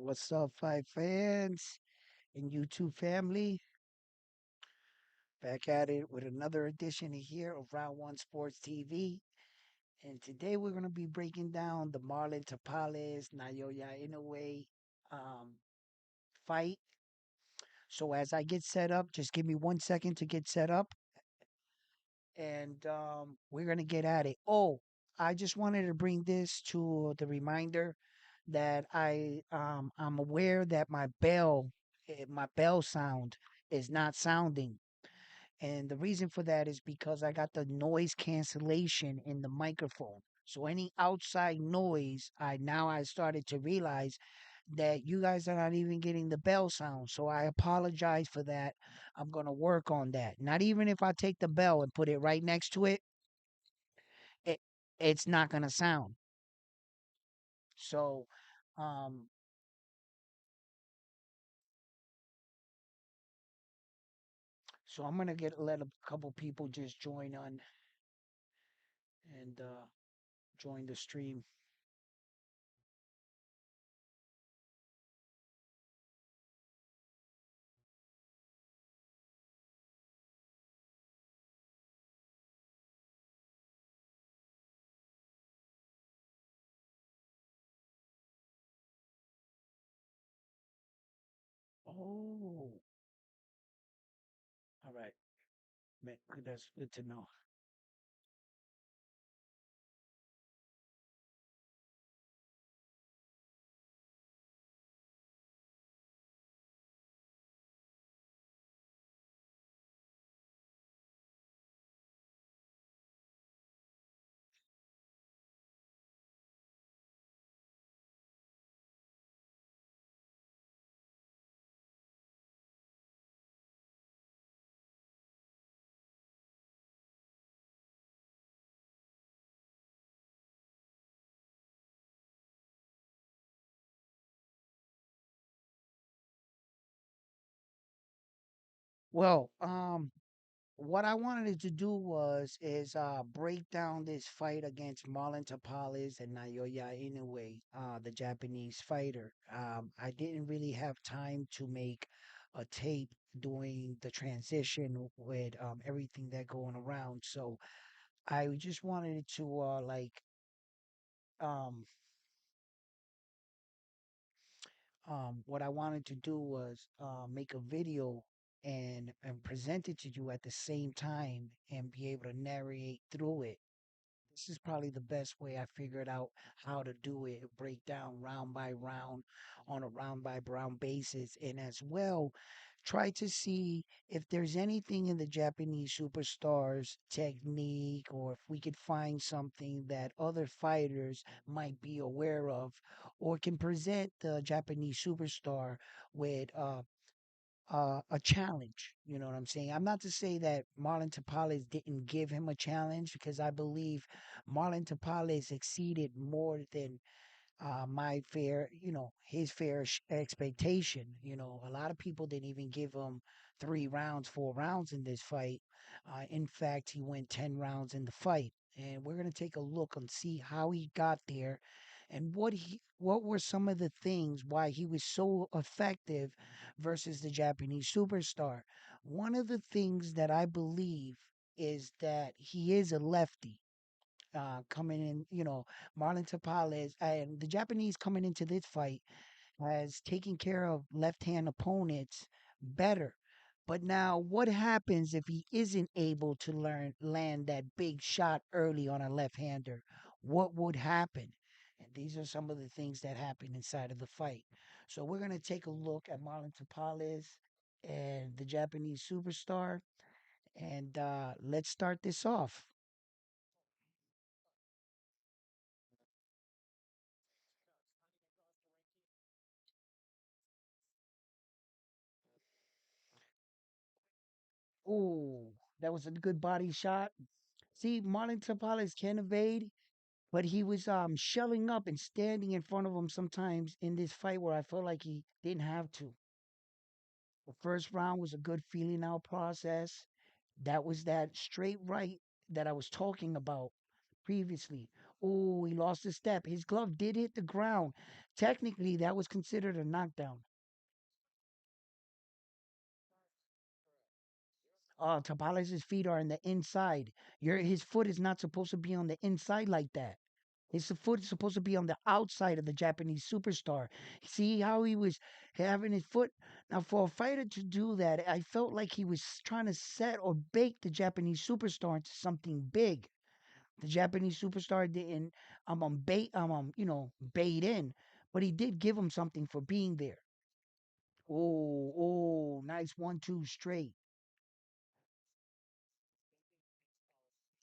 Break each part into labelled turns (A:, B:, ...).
A: What's up, Fight fans and YouTube family? Back at it with another edition here of Round One Sports TV. And today we're going to be breaking down the Marlon Tapales Naoya Inoue um, fight. So as I get set up, just give me 1 second to get set up, and we're going to get at it. Oh, I just wanted to bring this to the reminder that I'm aware that my bell sound is not sounding. And the reason for that is because I got the noise cancellation in the microphone. So any outside noise, I started to realize that you guys are not even getting the bell sound. So I apologize for that. I'm gonna work on that. Not even if I take the bell and put it right next to it, it it's not gonna sound. So um so I'm gonna get let a couple people just join on and join the stream. Oh, all right. That's good to know. Well, what I wanted to do is break down this fight against Marlon Tapales and Naoya Inoue, the Japanese fighter. I didn't really have time to make a tape doing the transition with everything that going around. So I just wanted to um what I wanted to do was make a video and present it to you at the same time and be able to narrate through it. This is probably the best way I figured out how to do it, break down round by round on a round by round basis, and as well try to see if there's anything in the Japanese superstars technique or if we could find something that other fighters might be aware of or can present the Japanese superstar with a challenge. You know what I'm saying? I'm not to say that Marlon Tapales didn't give him a challenge because I believe Marlon Tapales exceeded more than my fair, his fair expectation. A lot of people didn't even give him 3 rounds, 4 rounds in this fight. In fact, he went 10 rounds in the fight. And we're going to take a look and see how he got there and what were some of the things why he was so effective versus the Japanese superstar. One of the things that I believe is that he is a lefty coming in, Marlon Tapales and the Japanese coming into this fight has taken care of left hand opponents better. But now, what happens if he isn't able to land that big shot early on a left hander? What would happen? And these are some of the things that happen inside of the fight. So, we're going to take a look at Marlon Tapales and the Japanese superstar. And let's start this off. Ooh, that was a good body shot. See, Marlon Tapales can evade, but he was shelling up and standing in front of him sometimes in this fight where I felt like he didn't have to. The first round was a good feeling out process. That was that straight right that I was talking about previously. Oh, he lost a step. His glove did hit the ground. Technically, that was considered a knockdown. Tabales' feet are in the inside. His foot is not supposed to be on the inside like that. His foot is supposed to be on the outside of the Japanese superstar. See how he was having his foot? Now, for a fighter to do that, I felt like he was trying to set or bake the Japanese superstar into something big. The Japanese superstar didn't, bait in, but he did give him something for being there. Oh, nice 1-2 straight.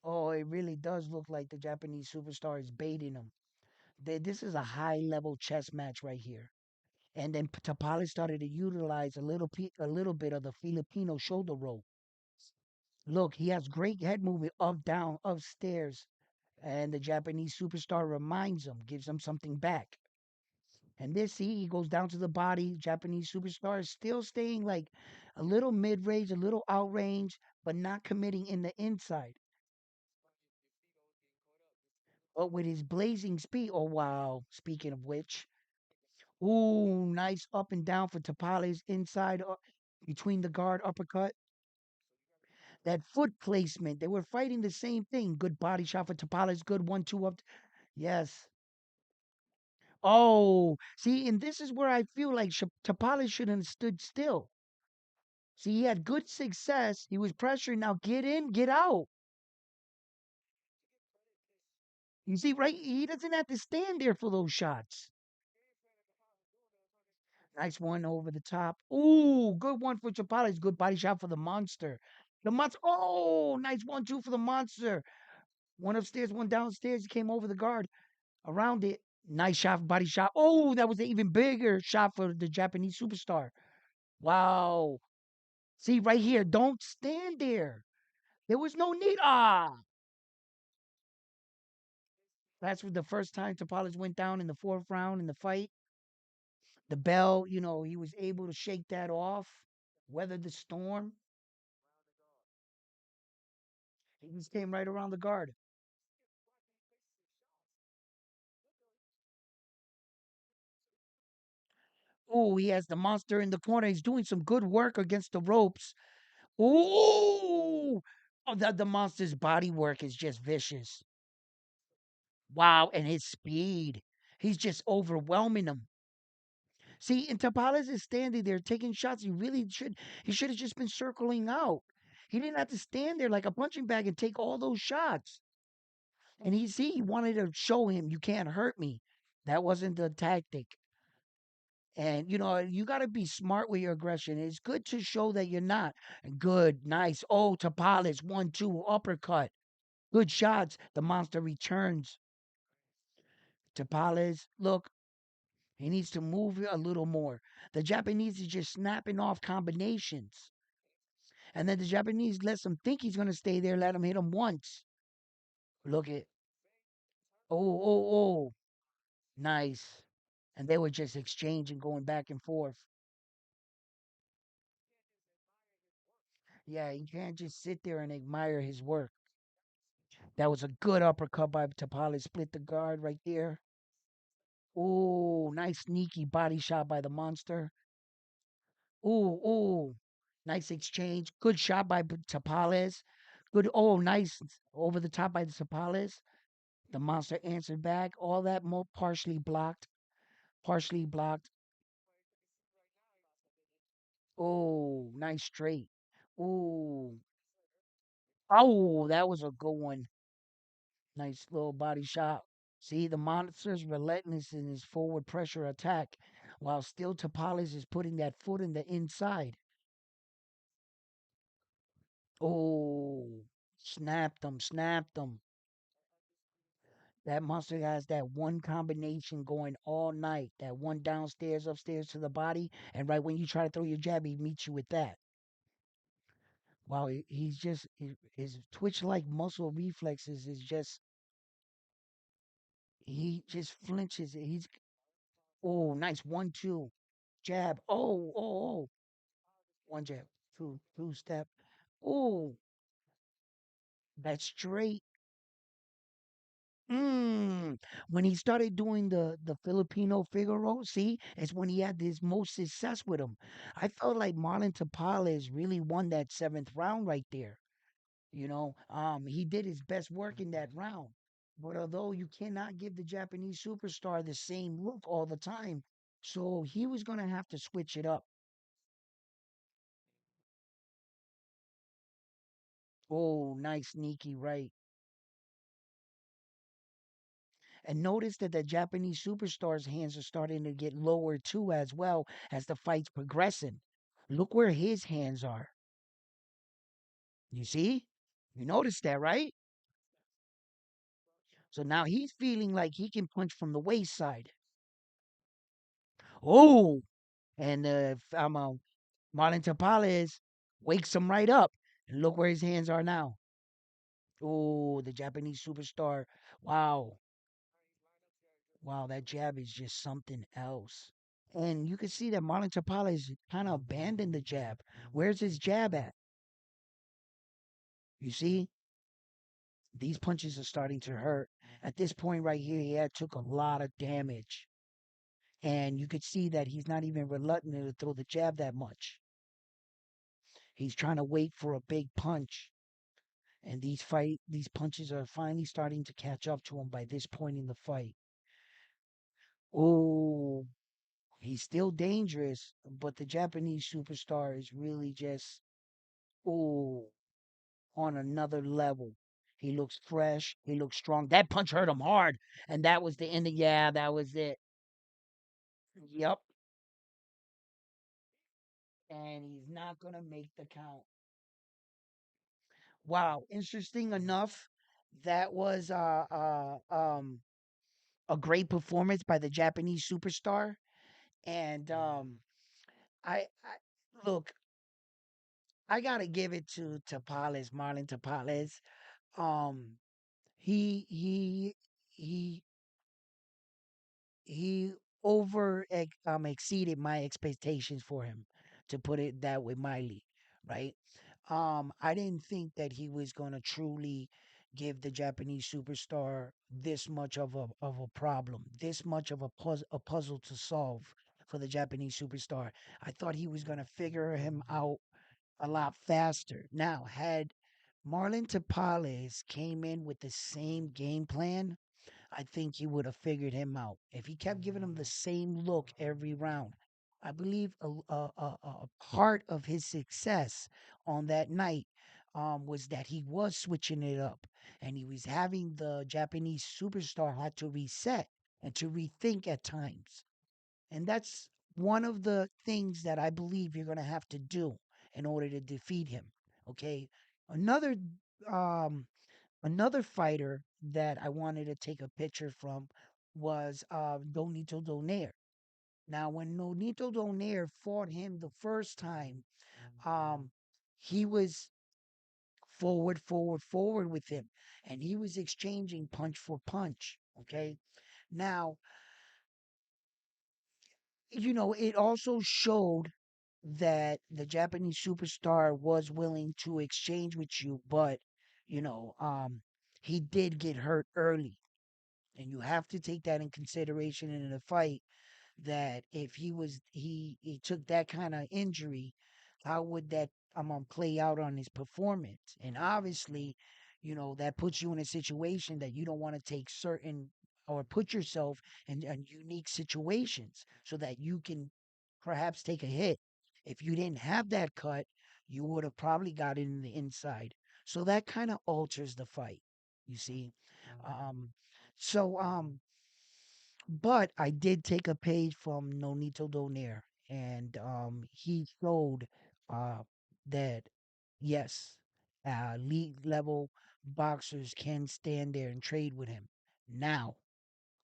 A: Oh, it really does look like the Japanese superstar is baiting him. This is a high level chess match right here. And then Tapales started to utilize a little bit of the Filipino shoulder roll. Look, he has great head movement up, down, upstairs. And the Japanese superstar reminds him, gives him something back. And this, see, he goes down to the body. Japanese superstar is still staying like a little mid range, a little out range, but not committing in the inside. But with his blazing speed, oh wow! Speaking of which, ooh, nice up and down for Tapales inside between the guard uppercut. That foot placement, they were fighting the same thing. Good body shot for Tapales. Good 1-2 up. Yes. Oh, see, and this is where I feel like Tapales should have stood still. See, he had good success. He was pressuring. Now get in, get out. You see, right? He doesn't have to stand there for those shots. Nice one over the top. Ooh, good one for Chapales. Good body shot for the monster. The monster. Oh, nice 1-2 for the monster. One upstairs, one downstairs. He came over the guard around it. Nice shot, body shot. Oh, that was an even bigger shot for the Japanese superstar. Wow. See, right here, don't stand there. There was no need. That's the first time Tapales went down in the fourth round in the fight. The bell, he was able to shake that off, weather the storm. He just came right around the guard. Oh, he has the monster in the corner. He's doing some good work against the ropes. Ooh! Oh, the monster's body work is just vicious. Wow, and his speed. He's just overwhelming him. See, and Tapales is standing there taking shots. He should have just been circling out. He didn't have to stand there like a punching bag and take all those shots. And he wanted to show him, you can't hurt me. That wasn't the tactic. And you got to be smart with your aggression. It's good to show that you're not. Good, nice. Oh, Tapales, 1-2 uppercut. Good shots. The monster returns. Tapales, look, he needs to move a little more. The Japanese is just snapping off combinations. And then the Japanese lets him think he's going to stay there, let him hit him once. Look at, oh, nice. And they were just exchanging, going back and forth. Yeah, you can't just sit there and admire his work. That was a good uppercut by Tapali. Split the guard right there. Ooh, nice sneaky body shot by the monster. Ooh. Nice exchange. Good shot by Tapales. Good. Oh, nice over the top by the Tapales. The monster answered back. All that more partially blocked. Partially blocked. Oh, nice straight. Ooh. Oh, that was a good one. Nice little body shot. See, the monster's relentless in his forward pressure attack, while still Tapales is putting that foot in the inside. Oh, snapped him. That monster has that one combination going all night. That one downstairs, upstairs to the body, and right when you try to throw your jab, he meets you with that. Wow, he's just his twitch-like muscle reflexes is just he just flinches. He's oh nice 1-2 jab. Oh. One jab, two step. Oh, that's straight. Mm. When he started doing the Filipino Figaro, see, it's when he had his most success with him. I felt like Marlon Tapales really won that seventh round right there. He did his best work in that round. But although you cannot give the Japanese superstar the same look all the time, so he was gonna have to switch it up. Oh, nice sneaky right. And notice that the Japanese superstar's hands are starting to get lower too, as well as the fight's progressing. Look where his hands are. You see? You notice that, right? So now he's feeling like he can punch from the waist side. Oh, and Marlon Tapales wakes him right up. And look where his hands are now. Oh, the Japanese superstar. Wow. Wow, that jab is just something else. And you can see that Marlon Tapales kind of abandoned the jab. Where's his jab at? You see, these punches are starting to hurt. At this point right here, he had took a lot of damage. And you could see that he's not even reluctant to throw the jab that much. He's trying to wait for a big punch. And these punches are finally starting to catch up to him by this point in the fight. Oh, he's still dangerous, but the Japanese superstar is really just oh on another level. He looks fresh. He looks strong. That punch hurt him hard, and that was the end of yeah. That was it. Yep. And he's not gonna make the count. Wow. Interesting enough, that was a great performance by the Japanese superstar. And I look, I gotta give it to Tapales, Marlon Tapales. Um, he he he he exceeded my expectations for him, to put it that way, mildly, right? I didn't think that he was gonna truly give the Japanese superstar this much of a problem, this much of a puzzle to solve for the Japanese superstar. I thought he was gonna figure him out a lot faster. Now, had Marlon Tapales came in with the same game plan, I think he would have figured him out. If he kept giving him the same look every round, I believe a part of his success on that night was that he was switching it up, and he was having the Japanese superstar had to reset and to rethink at times. And that's one of the things that I believe you're going to have to do in order to defeat him. Okay. Another um, Another fighter that I wanted to take a picture from was Donito Donaire. Now, when Nonito Donaire fought him the first time, um, he was forward with him, and he was exchanging punch for punch. Okay. Now, it also showed that the Japanese superstar was willing to exchange with you, but you know, um, he did get hurt early. And you have to take that in consideration in a fight, that if he took that kind of injury, how would that play out on his performance? And obviously, that puts you in a situation that you don't want to take certain or put yourself in unique situations so that you can perhaps take a hit. If you didn't have that cut, you would have probably got it in the inside. So that kind of alters the fight, you see. Um, so but I did take a page from Nonito Donaire, and he showed uh, that yes, league level boxers can stand there and trade with him. Now,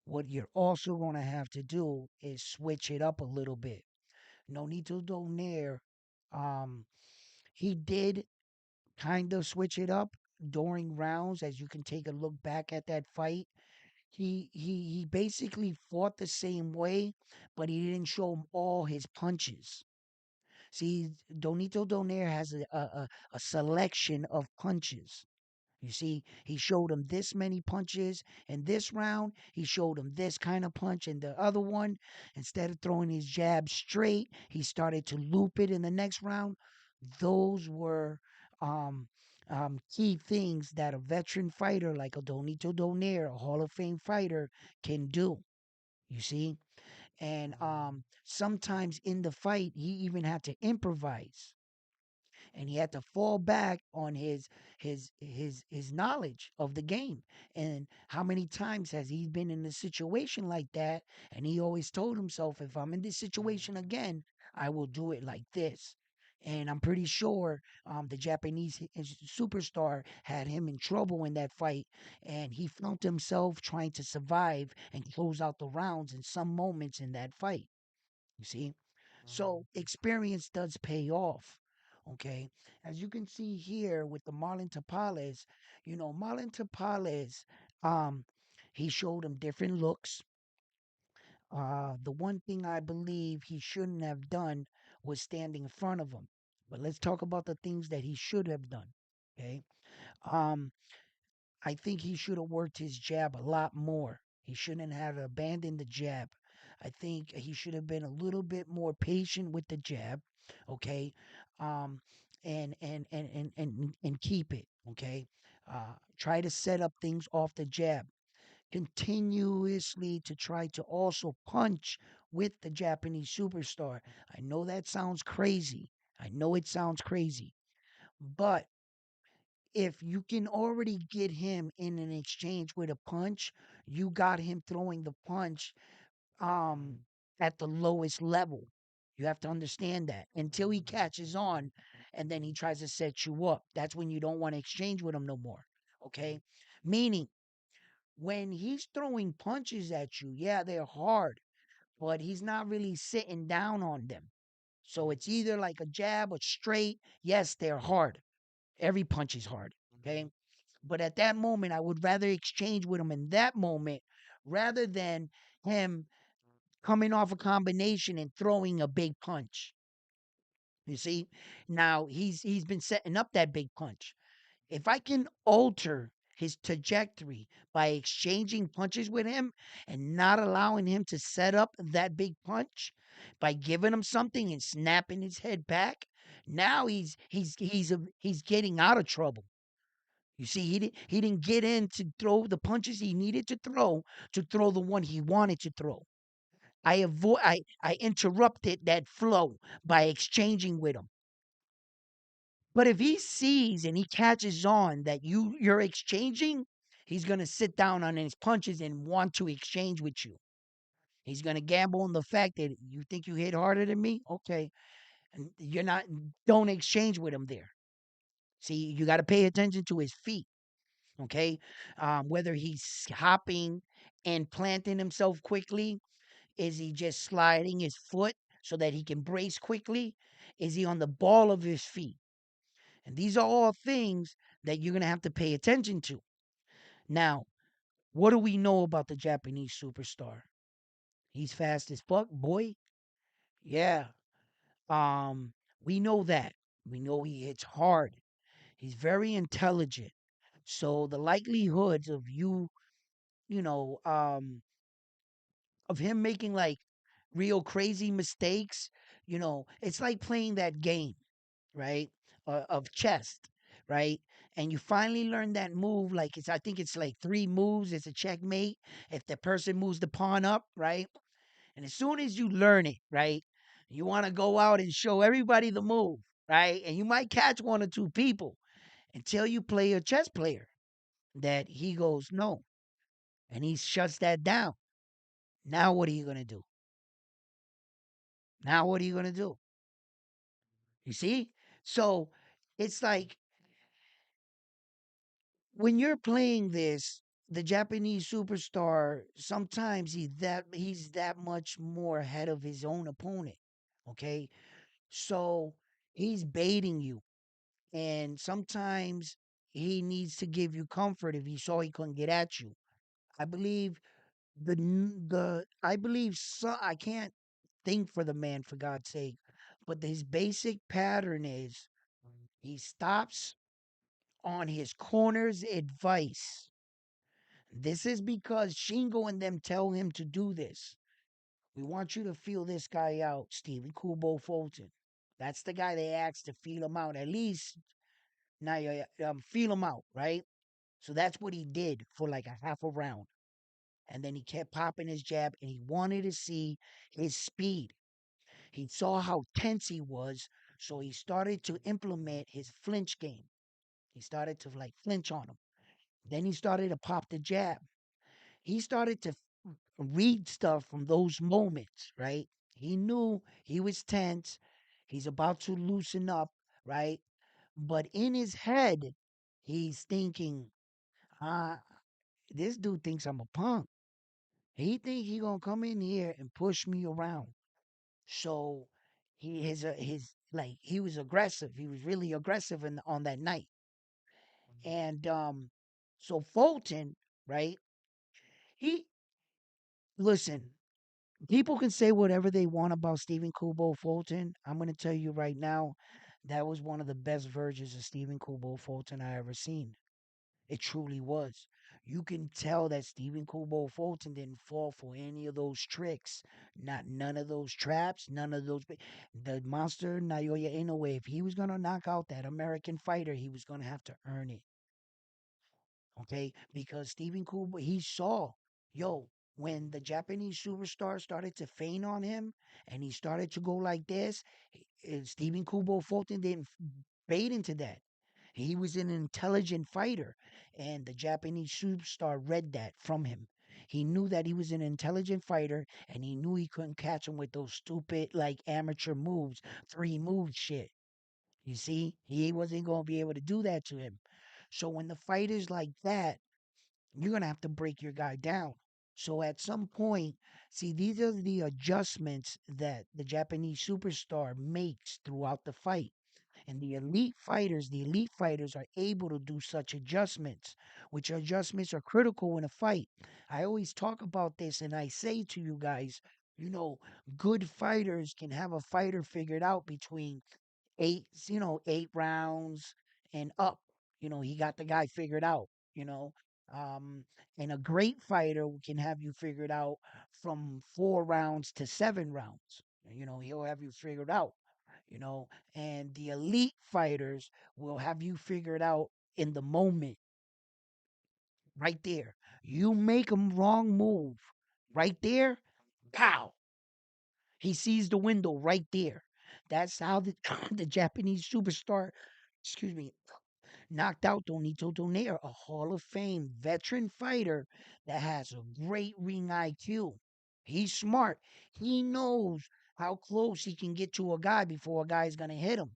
A: what you're also going to have to do is switch it up a little bit. Nonito Donaire, um, he did kind of switch it up during rounds, as you can take a look back at that fight. He basically fought the same way, but he didn't show him all his punches. See, Donito Donaire has a selection of punches, You see, he showed him this many punches in this round. He showed him this kind of punch in the other one. Instead of throwing his jab straight, he started to loop it in the next round. Those were um, key things that a veteran fighter like a Donito Donaire, a Hall of Fame fighter, can do. You see, and sometimes in the fight, he even had to improvise and he had to fall back on his knowledge of the game. And how many times has he been in a situation like that, and he always told himself, if I'm in this situation again, I will do it like this. And I'm pretty sure the Japanese superstar had him in trouble in that fight, and he found himself trying to survive and close out the rounds in some moments in that fight. You see? So experience does pay off. Okay. As you can see here with the Marlon Tapales, Marlon Tapales, um, he showed him different looks. The one thing I believe he shouldn't have done was standing in front of him. But let's talk about the things that he should have done. Okay. Um, I think he should have worked his jab a lot more. He shouldn't have abandoned the jab. I think he should have been a little bit more patient with the jab, okay, um, and keep it, okay. Try to set up things off the jab continuously to try to also punch with the Japanese superstar. I know that sounds crazy. I know it sounds crazy, but if you can already get him in an exchange with a punch, you got him throwing the punch um at the lowest level. You have to understand that until he catches on and then he tries to set you up. That's when you don't want to exchange with him no more. Okay? Meaning when he's throwing punches at you, yeah, they're hard, but he's not really sitting down on them. So it's either like a jab or straight. Yes, they're hard. Every punch is hard. Okay. But at that moment, I would rather exchange with him in that moment rather than him coming off a combination and throwing a big punch. You see? Now he's been setting up that big punch. If I can alter his trajectory by exchanging punches with him and not allowing him to set up that big punch by giving him something and snapping his head back, now he's getting out of trouble. You see, he didn't get in to throw the punches he needed to throw the one he wanted to throw. I interrupted that flow by exchanging with him. But if he sees and he catches on that you're exchanging, he's gonna sit down on his punches and want to exchange with you. He's gonna gamble on the fact that you think you hit harder than me. Okay, and you're not. Don't exchange with him there. See, you got to pay attention to his feet. Okay, whether he's hopping and planting himself quickly, is he just sliding his foot so that he can brace quickly? Is he on the ball of his feet? And these are all things that you're going to have to pay attention to. Now, what do we know about the Japanese superstar? He's fast as fuck, boy. Yeah. Um, we know that. We know he hits hard. He's very intelligent. So the likelihoods of you know, of him making like real crazy mistakes, it's like playing that game, right? Of chess, right? And you finally learn that move. Like I think it's like three moves. It's a checkmate if the person moves the pawn up, right? And as soon as you learn it, right, you want to go out and show everybody the move, right? And you might catch one or two people until you play a chess player that he goes no, and he shuts that down. Now what are you gonna do? Now what are you gonna do? You see? So it's like when you're playing this, the Japanese superstar, sometimes he's that much more ahead of his own opponent. Okay. So he's baiting you. And sometimes he needs to give you comfort if he saw he couldn't get at you. I believe I believe so I can't think for the man for God's sake, but his basic pattern is he stops on his corner's advice. This is because Shingo and them tell him to do this. We want you to feel this guy out, Stephen Kubo Fulton. That's the guy they asked to feel him out. At least now you feel him out, right? So that's what he did for like a half a round. And then he kept popping his jab and he wanted to see his speed. He saw how tense he was, so he started to implement his flinch game. He started to like flinch on him. Then he started to pop the jab. He started to read stuff from those moments, right? He knew he was tense. He's about to loosen up, right? But in his head, he's thinking, ah, this dude thinks I'm a punk. He think he gonna come in here and push me around. So his like he was aggressive. He was really aggressive on that night. And so Fulton, right? He listen, people can say whatever they want about Stephen Kubo Fulton. I'm gonna tell you right now, that was one of the best versions of Stephen Kubo Fulton I ever seen. It truly was. You can tell that Stephen Kubo Fulton didn't fall for any of those tricks. Not none of those traps, none of those. The monster Naoya Inoue, if he was gonna knock out that American fighter, he was gonna have to earn it. Okay, because Stephen Kubo, he saw, yo, when the Japanese superstar started to feign on him and he started to go like this, Stephen Kubo Fulton didn't fade into that. He was an intelligent fighter, and the Japanese superstar read that from him. He knew that he was an intelligent fighter, and he knew he couldn't catch him with those stupid, like amateur moves, three moves shit. You see, he wasn't going to be able to do that to him. So when the fight is like that, you're going to have to break your guy down. So at some point, see, these are the adjustments that the Japanese superstar makes throughout the fight. And the elite fighters are able to do such adjustments, which adjustments are critical in a fight. I always talk about this and I say to you guys, you know, good fighters can have a fighter figured out between 8 rounds and up. He got the guy figured out, you know. Um, and a great fighter can have you figured out from 4 rounds to 7 rounds. He'll have you figured out, you know, and the elite fighters will have you figured out in the moment, right there. You make a wrong move, right there, pow, he sees the window right there. That's how the the Japanese superstar, excuse me, knocked out Donito Donaire, a Hall of Fame veteran fighter that has a great ring IQ. He's smart. He knows how close he can get to a guy before a guy's gonna hit him.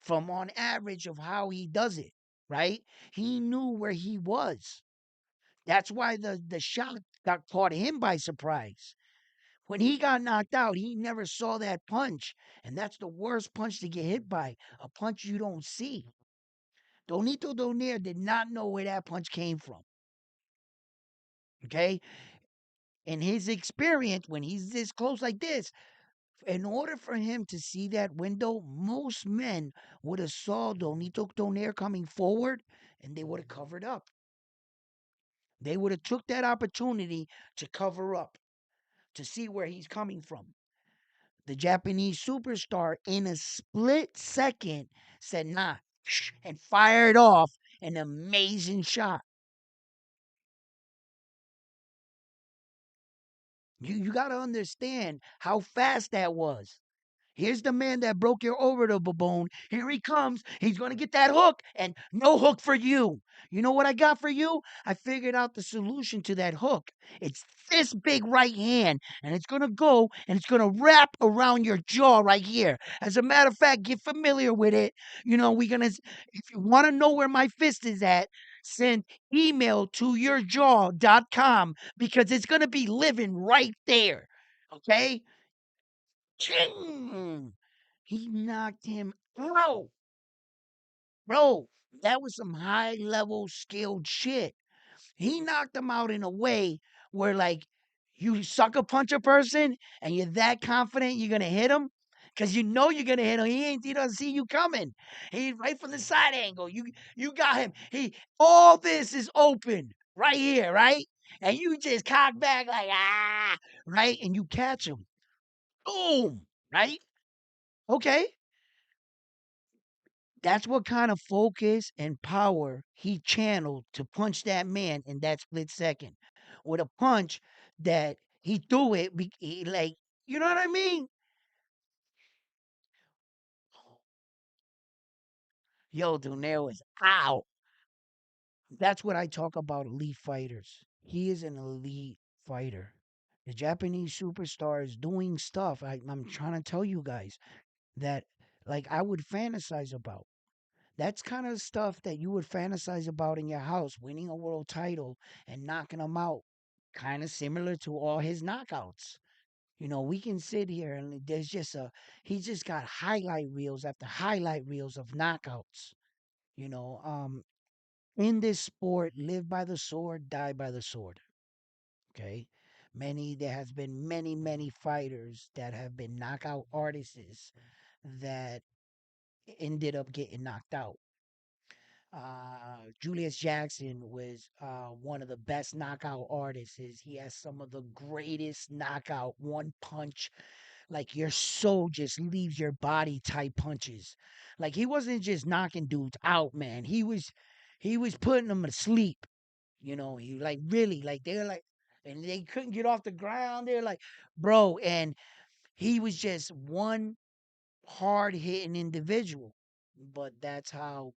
A: From on average of how he does it, right? He knew where he was. That's why the shot got caught him by surprise. When he got knocked out, he never saw that punch. And that's the worst punch to get hit by, a punch you don't see. Donito Donaire did not know where that punch came from. Okay? In his experience, when he's this close like this, in order for him to see that window, most men would have saw Donito Donaire coming forward and they would have covered up. They would have took that opportunity to cover up, to see where he's coming from. The Japanese superstar, in a split second, said, nah, and fired off an amazing shot. You got to understand how fast that was. Here's the man that broke your orbital bone. Here he comes. He's going to get that hook, and no hook for you. You know what I got for you? I figured out the solution to that hook. It's this big right hand, and it's going to go and it's going to wrap around your jaw right here. As a matter of fact, get familiar with it. We're going to, if you want to know where my fist is at, send email to yourjaw.com because it's going to be living right there. Okay? Ching! He knocked him out. Bro, that was some high level skilled shit. He knocked him out in a way where, like, you sucker punch a person and you're that confident you're going to hit him. Cause you know you're gonna hit him. He doesn't see you coming. He right from the side angle. You got him. He all this is open right here, right? And you just cock back like right, and you catch him. Boom, right? Okay. That's what kind of focus and power he channeled to punch that man in that split second. With a punch that he threw it, like, you know what I mean? Yo, Dunero is out. That's what I talk about elite fighters. He is an elite fighter. The Japanese superstar is doing stuff. I'm trying to tell you guys that, like, I would fantasize about. That's kind of stuff that you would fantasize about in your house, winning a world title and knocking him out. Kind of similar to all his knockouts. We can sit here and there's just he's just got highlight reels after highlight reels of knockouts. You know, um, in this sport, live by the sword, die by the sword. Okay. There has been many fighters that have been knockout artists that ended up getting knocked out. Julius Jackson was one of the best knockout artists. He has some of the greatest knockout one punch, like your soul just leaves your body type punches. Like he wasn't just knocking dudes out, man. He was putting them to sleep. He like really like they're like, and they couldn't get off the ground. They're like, bro, and he was just one hard hitting individual. But that's how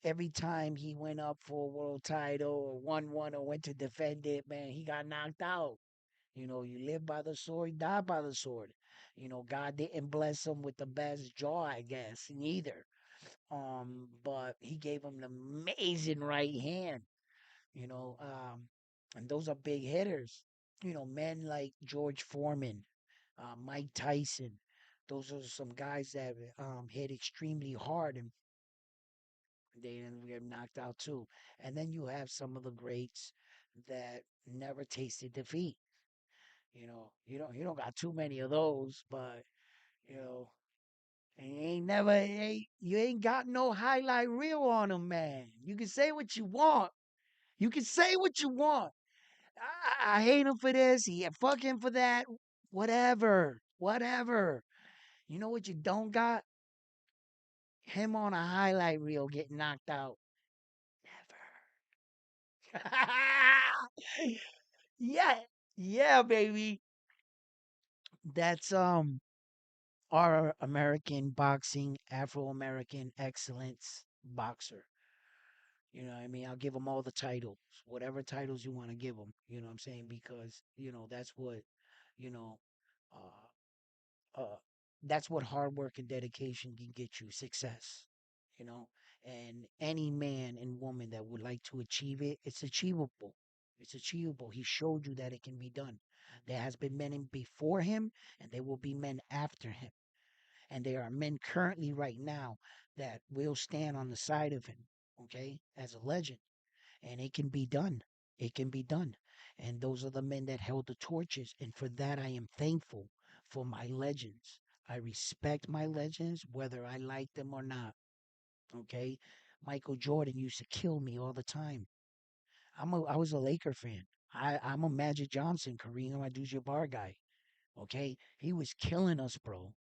A: every time he went up for a world title or won one or went to defend it, man, he got knocked out. You live by the sword, you die by the sword. God didn't bless him with the best jaw, I guess, neither. But he gave him an amazing right hand, you know, um, and those are big hitters. Men like George Foreman, Mike Tyson. Those are some guys that hit extremely hard and they didn't get knocked out too. And then you have some of the greats that never tasted defeat. You don't got too many of those, but you know, you ain't got no highlight reel on them, man. You can say what you want. You can say what you want. I hate him for this. Fuck him for that. Whatever, whatever. You know what you don't got? Him on a highlight reel getting knocked out. Never. Yeah, yeah, baby. That's our American boxing, Afro American excellence boxer. What I mean? I'll give them all the titles, whatever titles you want to give them. You know what I'm saying? Because, that's what, you know, uh, uh, that's what hard work and dedication can get you success, you know, and any man and woman that would like to achieve it, it's achievable. It's achievable. He showed you that it can be done. There has been men before him, and there will be men after him. And there are men currently right now that will stand on the side of him, okay, as a legend. And it can be done. It can be done. And those are the men that held the torches. And for that, I am thankful for my legends. I respect my legends, whether I like them or not. Okay. Michael Jordan used to kill me all the time. I was a Laker fan. I'm a Magic Johnson, Kareem Abdul-Jabbar guy. Okay, he was killing us, bro.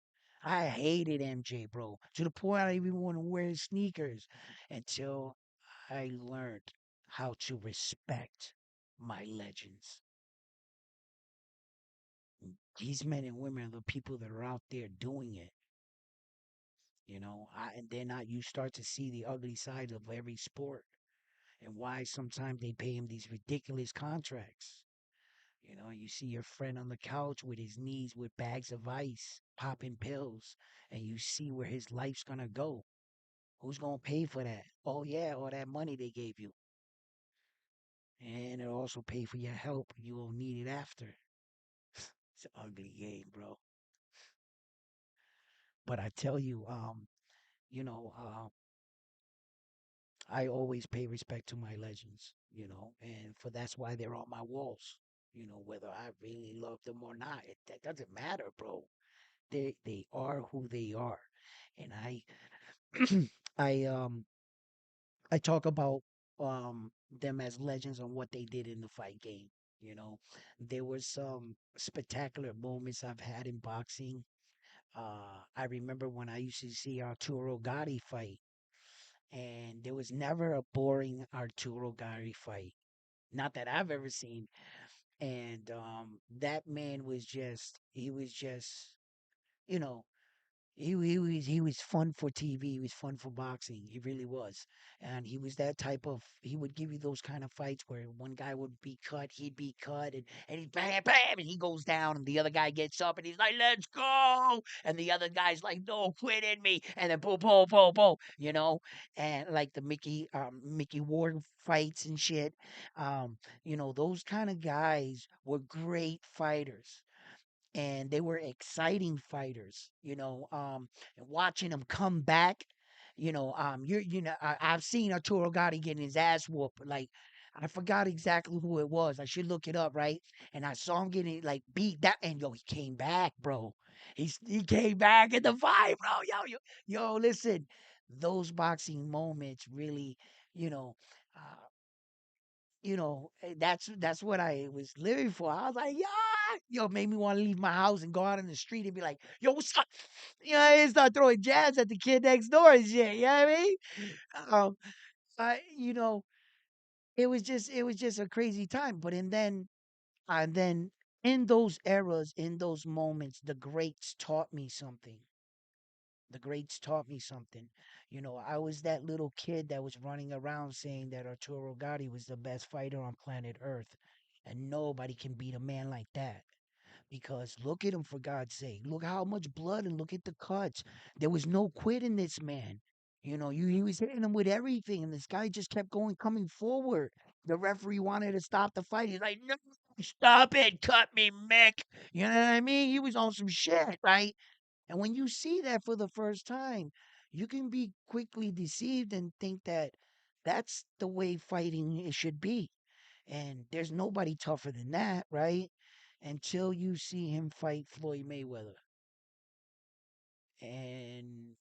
A: I hated MJ, bro, to the point I didn't even want to wear sneakers until I learned how to respect my legends. These men and women are the people that are out there doing it. And then you start to see the ugly side of every sport and why sometimes they pay him these ridiculous contracts. You see your friend on the couch with his knees with bags of ice, popping pills, and you see where his life's gonna go. Who's gonna pay for that? Oh yeah, all that money they gave you. And it'll also pay for your help. You will need it after. It's an ugly game, bro. But I tell you, you know, uh, I always pay respect to my legends, and for that's why they're on my walls. Whether I really love them or not, that doesn't matter, bro. they are who they are. And I I talk about them as legends on what they did in the fight game. You know, there were some spectacular moments I've had in boxing. I remember when I used to see Arturo Gatti fight, and there was never a boring Arturo Gatti fight, not that I've ever seen. And that man was just, he was just, you know, he was fun for TV. He was fun for boxing. He really was, and he was that type of. He would give you those kind of fights where one guy would be cut, he'd be cut, and he bam bam, and he goes down, and the other guy gets up, and he's like, "Let's go!" And the other guy's like, "No, quit in me!" And then boom, boom, boom, boom, and like the Mickey Ward fights and shit. Those kind of guys were great fighters and they were exciting fighters, and watching them come back, I've seen Arturo Gotti getting his ass whooped. Like, I forgot exactly who it was. I should look it up, right? And I saw him getting like beat that, and yo, he came back, bro. He came back in the fight, bro. Listen, those boxing moments really, you know, uh, that's what I was living for. I was like, yeah, made me want to leave my house and go out in the street and be like, yo, what's up? And start throwing jabs at the kid next door and shit. You know what I mean? Um, I, you know, it was just a crazy time. And then in those eras, in those moments, the greats taught me something. The greats taught me something. I was that little kid that was running around saying that Arturo Gatti was the best fighter on planet Earth. And nobody can beat a man like that. Because look at him, for God's sake. Look how much blood and look at the cuts. There was no quit in this man. He was hitting him with everything, and this guy just kept going, coming forward. The referee wanted to stop the fight. He's like, no, stop it, cut me, Mick. You know what I mean? He was on some shit, right? And when you see that for the first time, you can be quickly deceived and think that that's the way fighting it should be. And there's nobody tougher than that, right? Until you see him fight Floyd Mayweather. And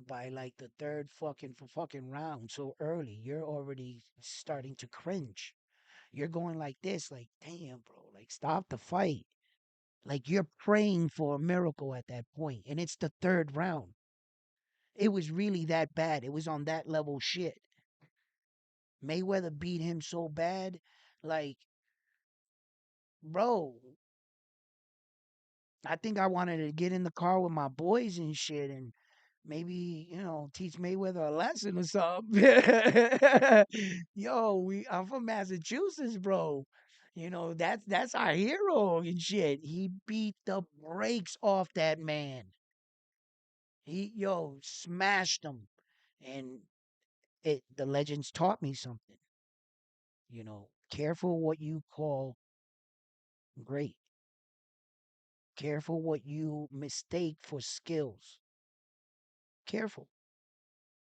A: by like the third fucking round so early, you're already starting to cringe. You're going like this, like, damn, bro, like stop the fight. Like you're praying for a miracle at that point, and it's the third round. It was really that bad. It was on that level shit. Mayweather beat him so bad, like, bro, I think I wanted to get in the car with my boys and shit and maybe, teach Mayweather a lesson or something. I'm from Massachusetts, bro. That's our hero and shit. He beat the brakes off that man. He smashed him. And the legends taught me something. Careful what you call great. Careful what you mistake for skills. Careful.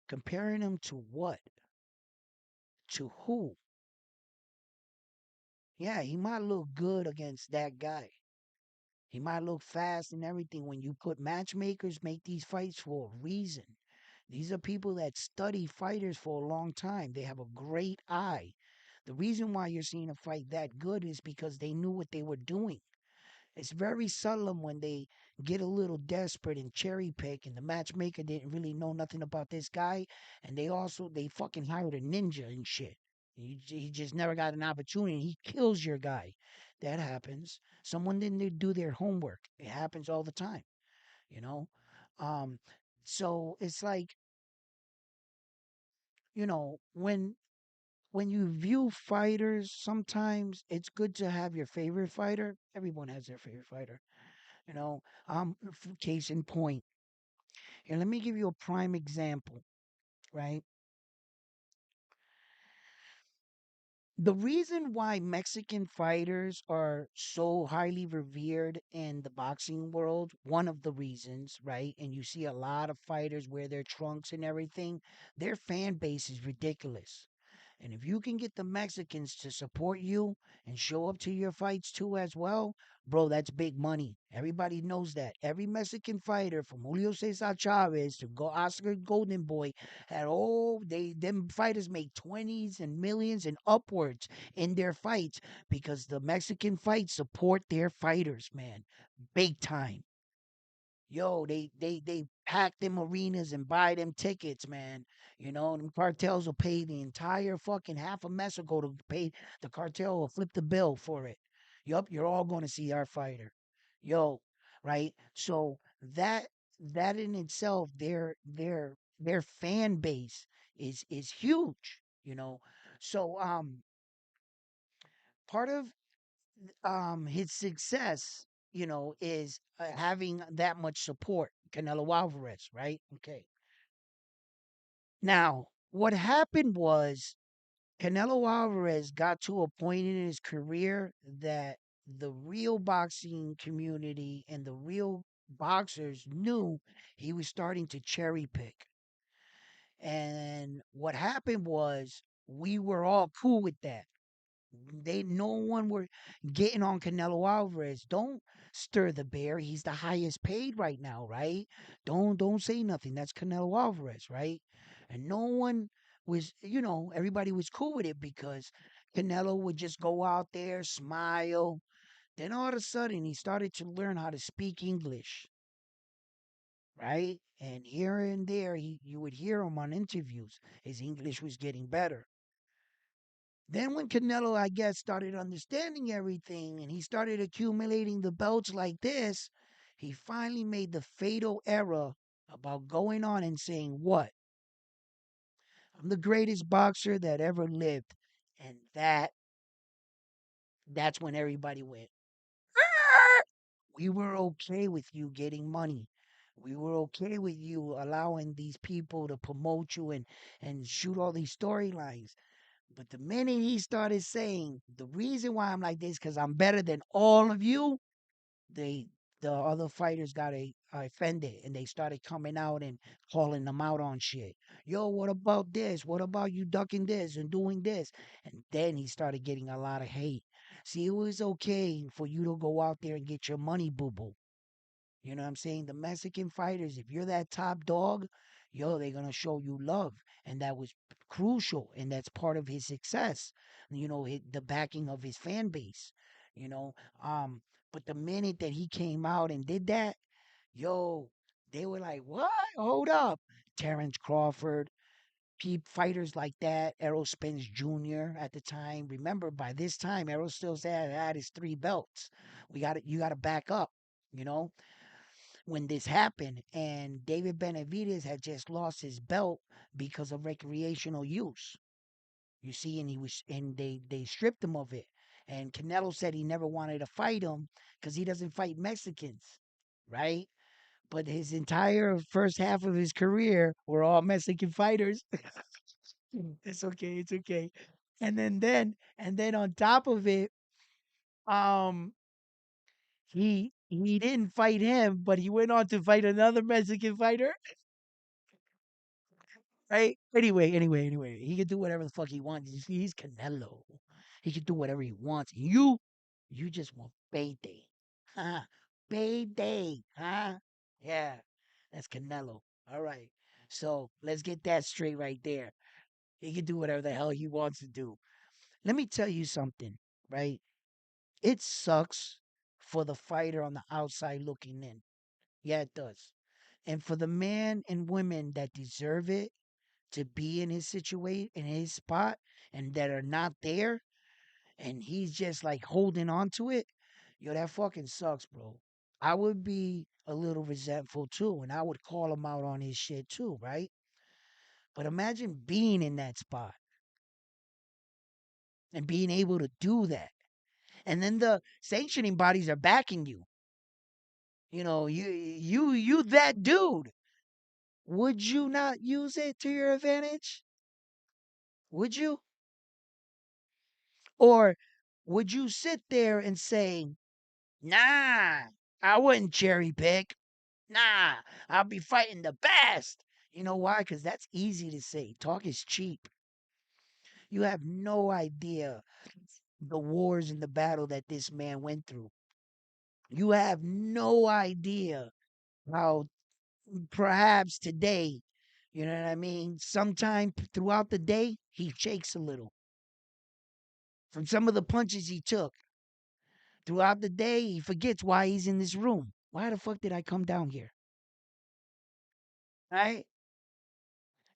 A: Comparing them to what? To who? Yeah, he might look good against that guy. He might look fast and everything. When you put matchmakers make these fights for a reason. These are people that study fighters for a long time. They have a great eye. The reason why you're seeing a fight that good is because they knew what they were doing. It's very seldom when they get a little desperate and cherry pick, and the matchmaker didn't really know nothing about this guy, and they fucking hired a ninja and shit. He just never got an opportunity. He kills your guy. That happens. Someone didn't do their homework. It happens all the time. You know. Um. So it's like, when you view fighters, sometimes it's good to have your favorite fighter. Everyone has their favorite fighter. Case in point. And let me give you a prime example, right? The reason why Mexican fighters are so highly revered in the boxing world, one of the reasons, right? And you see a lot of fighters wear their trunks and everything, their fan base is ridiculous. And if you can get the Mexicans to support you and show up to your fights too as well, bro, that's big money. Everybody knows that. Every Mexican fighter from Julio Cesar Chavez to go Oscar Golden Boy had all they them fighters make 20s and millions and upwards in their fights because the Mexican fights support their fighters, man. Big time. Yo, they pack them arenas and buy them tickets, man. You know, them cartels will pay the entire fucking half of Mexico to pay. The cartel will flip the bill for it. Yup, you're all going to see our fighter. Yo, right? So that in itself, their fan base is huge. You know, so part of his success, is having that much support. Canelo Alvarez, right? Okay. Now, what happened was Canelo Alvarez got to a point in his career that the real boxing community and the real boxers knew he was starting to cherry pick. And what happened was we were all cool with that. No one were getting on Canelo Alvarez. Don't stir the bear. He's the highest paid right now, right? Don't say nothing. That's Canelo Alvarez, right? And no one was, everybody was cool with it because Canelo would just go out there, smile. Then all of a sudden he started to learn how to speak English, right? And here and there you would hear him on interviews. His English was getting better. Then when Canelo, I guess, started understanding everything and he started accumulating the belts like this, he finally made the fatal error about going on and saying, "What? I'm the greatest boxer that ever lived." And that's when everybody went, "We were okay with you getting money. We were okay with you allowing these people to promote you and shoot all these storylines." But the minute he started saying, "The reason why I'm like this because I'm better than all of you," they the other fighters got offended and they started coming out and calling them out on shit. Yo, what about this? What about you ducking this and doing this? And then he started getting a lot of hate. See, it was okay for you to go out there and get your money, boo boo. You know what I'm saying? The Mexican fighters, if you're that top dog, yo, they're gonna show you love, and that was crucial, and that's part of his success. The backing of his fan base. You know, um, but the minute that he came out and did that, yo, they were like, "What? Hold up!" Terrence Crawford, fighters like that, Errol Spence Jr. at the time. Remember, by this time, Errol still had his three belts. You got to back up. You know, when this happened, and David Benavidez had just lost his belt because of recreational use. You see, and they stripped him of it. And Canelo said he never wanted to fight him because he doesn't fight Mexicans, right? But his entire first half of his career were all Mexican fighters. It's okay, it's okay. And then on top of it, um, he didn't fight him, but he went on to fight another Mexican fighter. Right? Anyway, he can do whatever the fuck he wants. He's Canelo. He can do whatever he wants. You just want payday. Huh? Payday. Huh? Yeah. That's Canelo. All right. So let's get that straight right there. He can do whatever the hell he wants to do. Let me tell you something, right? It sucks for the fighter on the outside looking in. Yeah, it does. And for the man and women that deserve it, to be in his situation, in his spot, and that are not there, and he's just like holding on to it, yo, that fucking sucks, bro. I would be a little resentful too, and I would call him out on his shit too, right? But imagine being in that spot and being able to do that. And then the sanctioning bodies are backing you. You that dude. Would you not use it to your advantage? Would you? Or would you sit there and say, "Nah, I wouldn't cherry pick. Nah, I'll be fighting the best." You know why? Because that's easy to say. Talk is cheap. You have no idea the wars and the battle that this man went through. You have no idea how perhaps today, you know what I mean? Sometime throughout the day, he shakes a little from some of the punches he took. Throughout the day, he forgets why he's in this room. Why the fuck did I come down here? Right?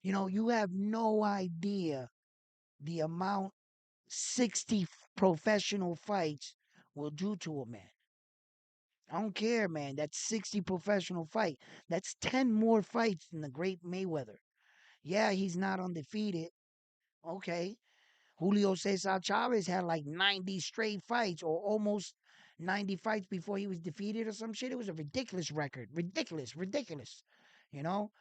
A: You know, you have no idea the amount 60 professional fights will do to a man. I don't care, man. That's 60 professional fight. That's 10 more fights than the great Mayweather. Yeah, he's not undefeated. Okay. Julio Cesar Chavez had like 90 straight fights or almost 90 fights before he was defeated or some shit. It was a ridiculous record. Ridiculous, ridiculous. You know,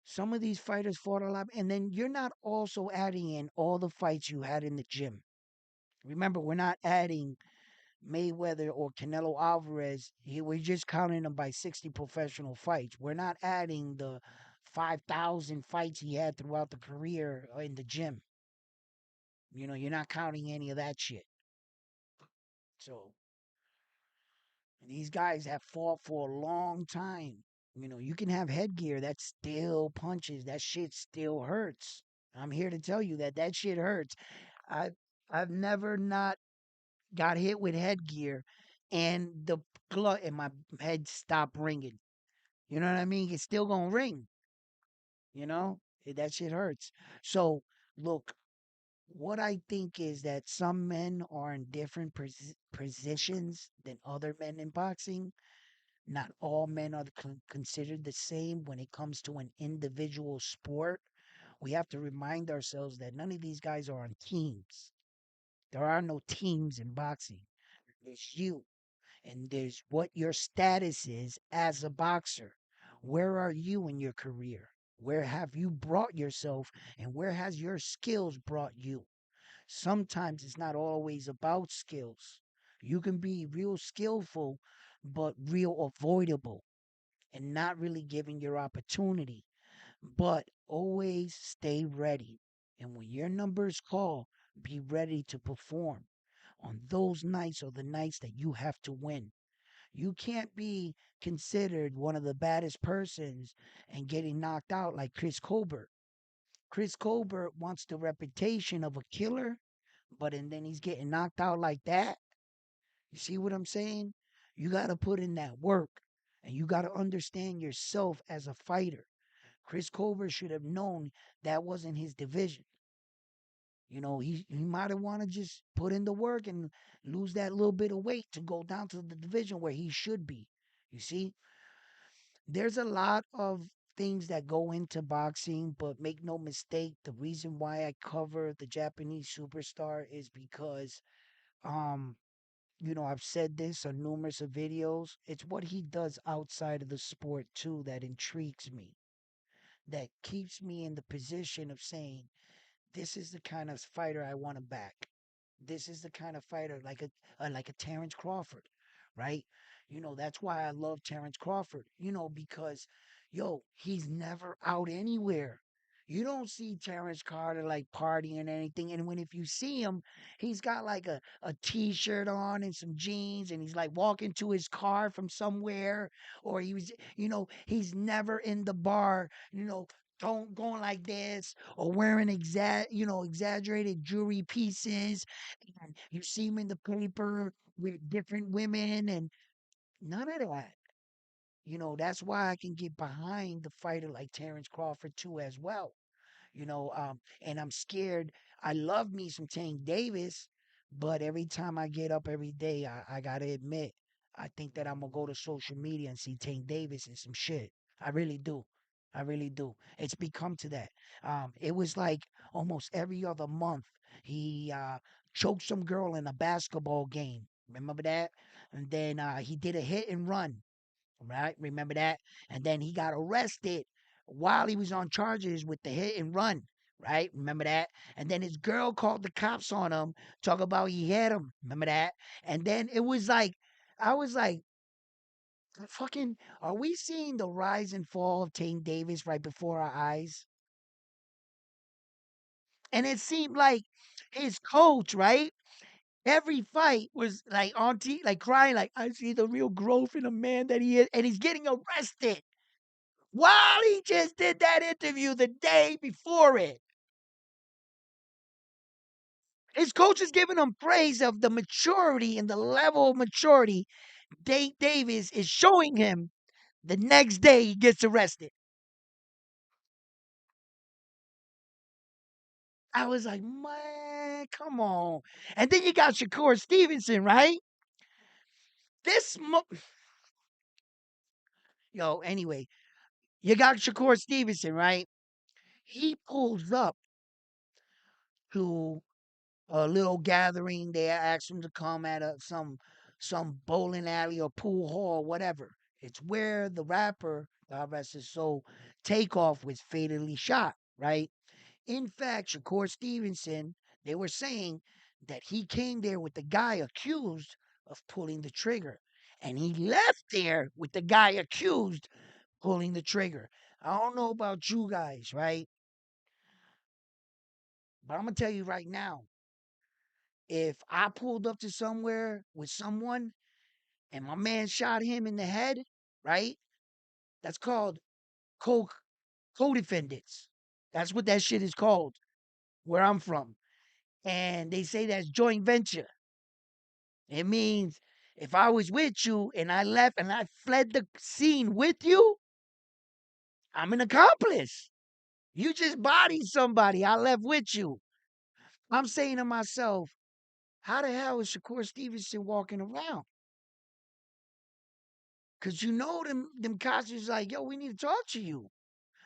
A: some of these fighters fought a lot. And then you're not also adding in all the fights you had in the gym. Remember, we're not adding Mayweather or Canelo Alvarez. We're just counting them by 60 professional fights. We're not adding the 5,000 fights he had throughout the career in the gym. You know, you're not counting any of that shit. So these guys have fought for a long time. You know, you can have headgear that still punches. That shit still hurts. I'm here to tell you that that shit hurts. I I've never not got hit with headgear and the glove and my head stopped ringing. You know what I mean? It's still gonna ring. You know that shit hurts. So look, what I think is that some men are in different positions than other men in boxing. Not all men are considered the same when it comes to an individual sport. We have to remind ourselves that none of these guys are on teams. There are no teams in boxing. There's you, and there's what your status is as a boxer. Where are you in your career? Where have you brought yourself, and where has your skills brought you? Sometimes it's not always about skills. You can be real skillful, but real avoidable and not really giving your opportunity. But always stay ready. And when your number is called, be ready to perform. On those nights are the nights that you have to win. You can't be considered one of the baddest persons and getting knocked out like Chris Colbert. Chris Colbert wants the reputation of a killer, but and then he's getting knocked out like that. You see what I'm saying? You got to put in that work and you got to understand yourself as a fighter. Chris Colbert should have known that wasn't his division. You know, he might have wanted to just put in the work and lose that little bit of weight to go down to the division where he should be. You see, there's a lot of things that go into boxing, but make no mistake, the reason why I cover the Japanese superstar is because um I've said this on numerous of videos. It's what he does outside of the sport too that intrigues me, that keeps me in the position of saying, this is the kind of fighter I want to back. This is the kind of fighter like a Terrence Crawford, right? That's why I love Terrence Crawford. Because he's never out anywhere. You don't see Terrence Carter like partying or anything. And when if you see him, he's got like a t-shirt on and some jeans and he's like walking to his car from somewhere. Or he's never in the bar, don't going like this or wearing exaggerated jewelry pieces. And you see him in the paper with different women and none of that. That's why I can get behind the fighter like Terrence Crawford too as well. And I'm scared. I love me some Tank Davis, but every time I get up every day, I gotta admit, I think that I'm gonna go to social media and see Tank Davis and some shit. I really do. I really do. It's become to that. It was like almost every other month he choked some girl in a basketball game. Remember that? And then he did a hit and run. Right? Remember that? And then he got arrested while he was on charges with the hit and run. Right? Remember that? And then his girl called the cops on him, talk about he hit him. Remember that? And then it was like, I was like, fucking, are we seeing the rise and fall of Tank Davis right before our eyes? And it seemed like his coach, right? Every fight was like on TV, like crying, like, I see the real growth in a man that he is, and he's getting arrested while he just did that interview the day before it. His coach is giving him praise of the maturity and the level of maturity Dave Davis is showing him. The next day he gets arrested. I was like, man, come on. And then you got Shakur Stevenson, right? This, yo, anyway, you got Shakur Stevenson, right? He pulls up to a little gathering. They ask him to come at some bowling alley or pool hall, whatever. It's where the rapper, God rest his soul, Takeoff was fatally shot, right? In fact, Shakur Stevenson, they were saying that he came there with the guy accused of pulling the trigger. And he left there with the guy accused pulling the trigger. I don't know about you guys, right? But I'm going to tell you right now, if I pulled up to somewhere with someone and my man shot him in the head, right? That's called co co-defendants. That's what that shit is called where I'm from. And they say that's joint venture. It means if I was with you and I left and I fled the scene with you, I'm an accomplice. You just bodied somebody. I left with you. I'm saying to myself, how the hell is Shakur Stevenson walking around? Cause you know them cops is like, yo, we need to talk to you.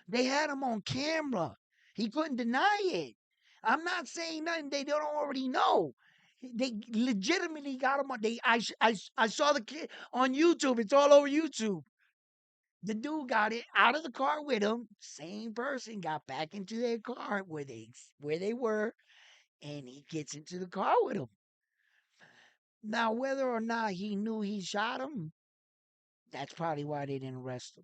A: They had him on camera. He couldn't deny it. I'm not saying nothing they don't already know. They legitimately got him on. I saw the kid on YouTube. It's all over YouTube. The dude got it out of the car with him. Same person got back into their car where they were, and he gets into the car with him. Now, whether or not he knew he shot him, that's probably why they didn't arrest him.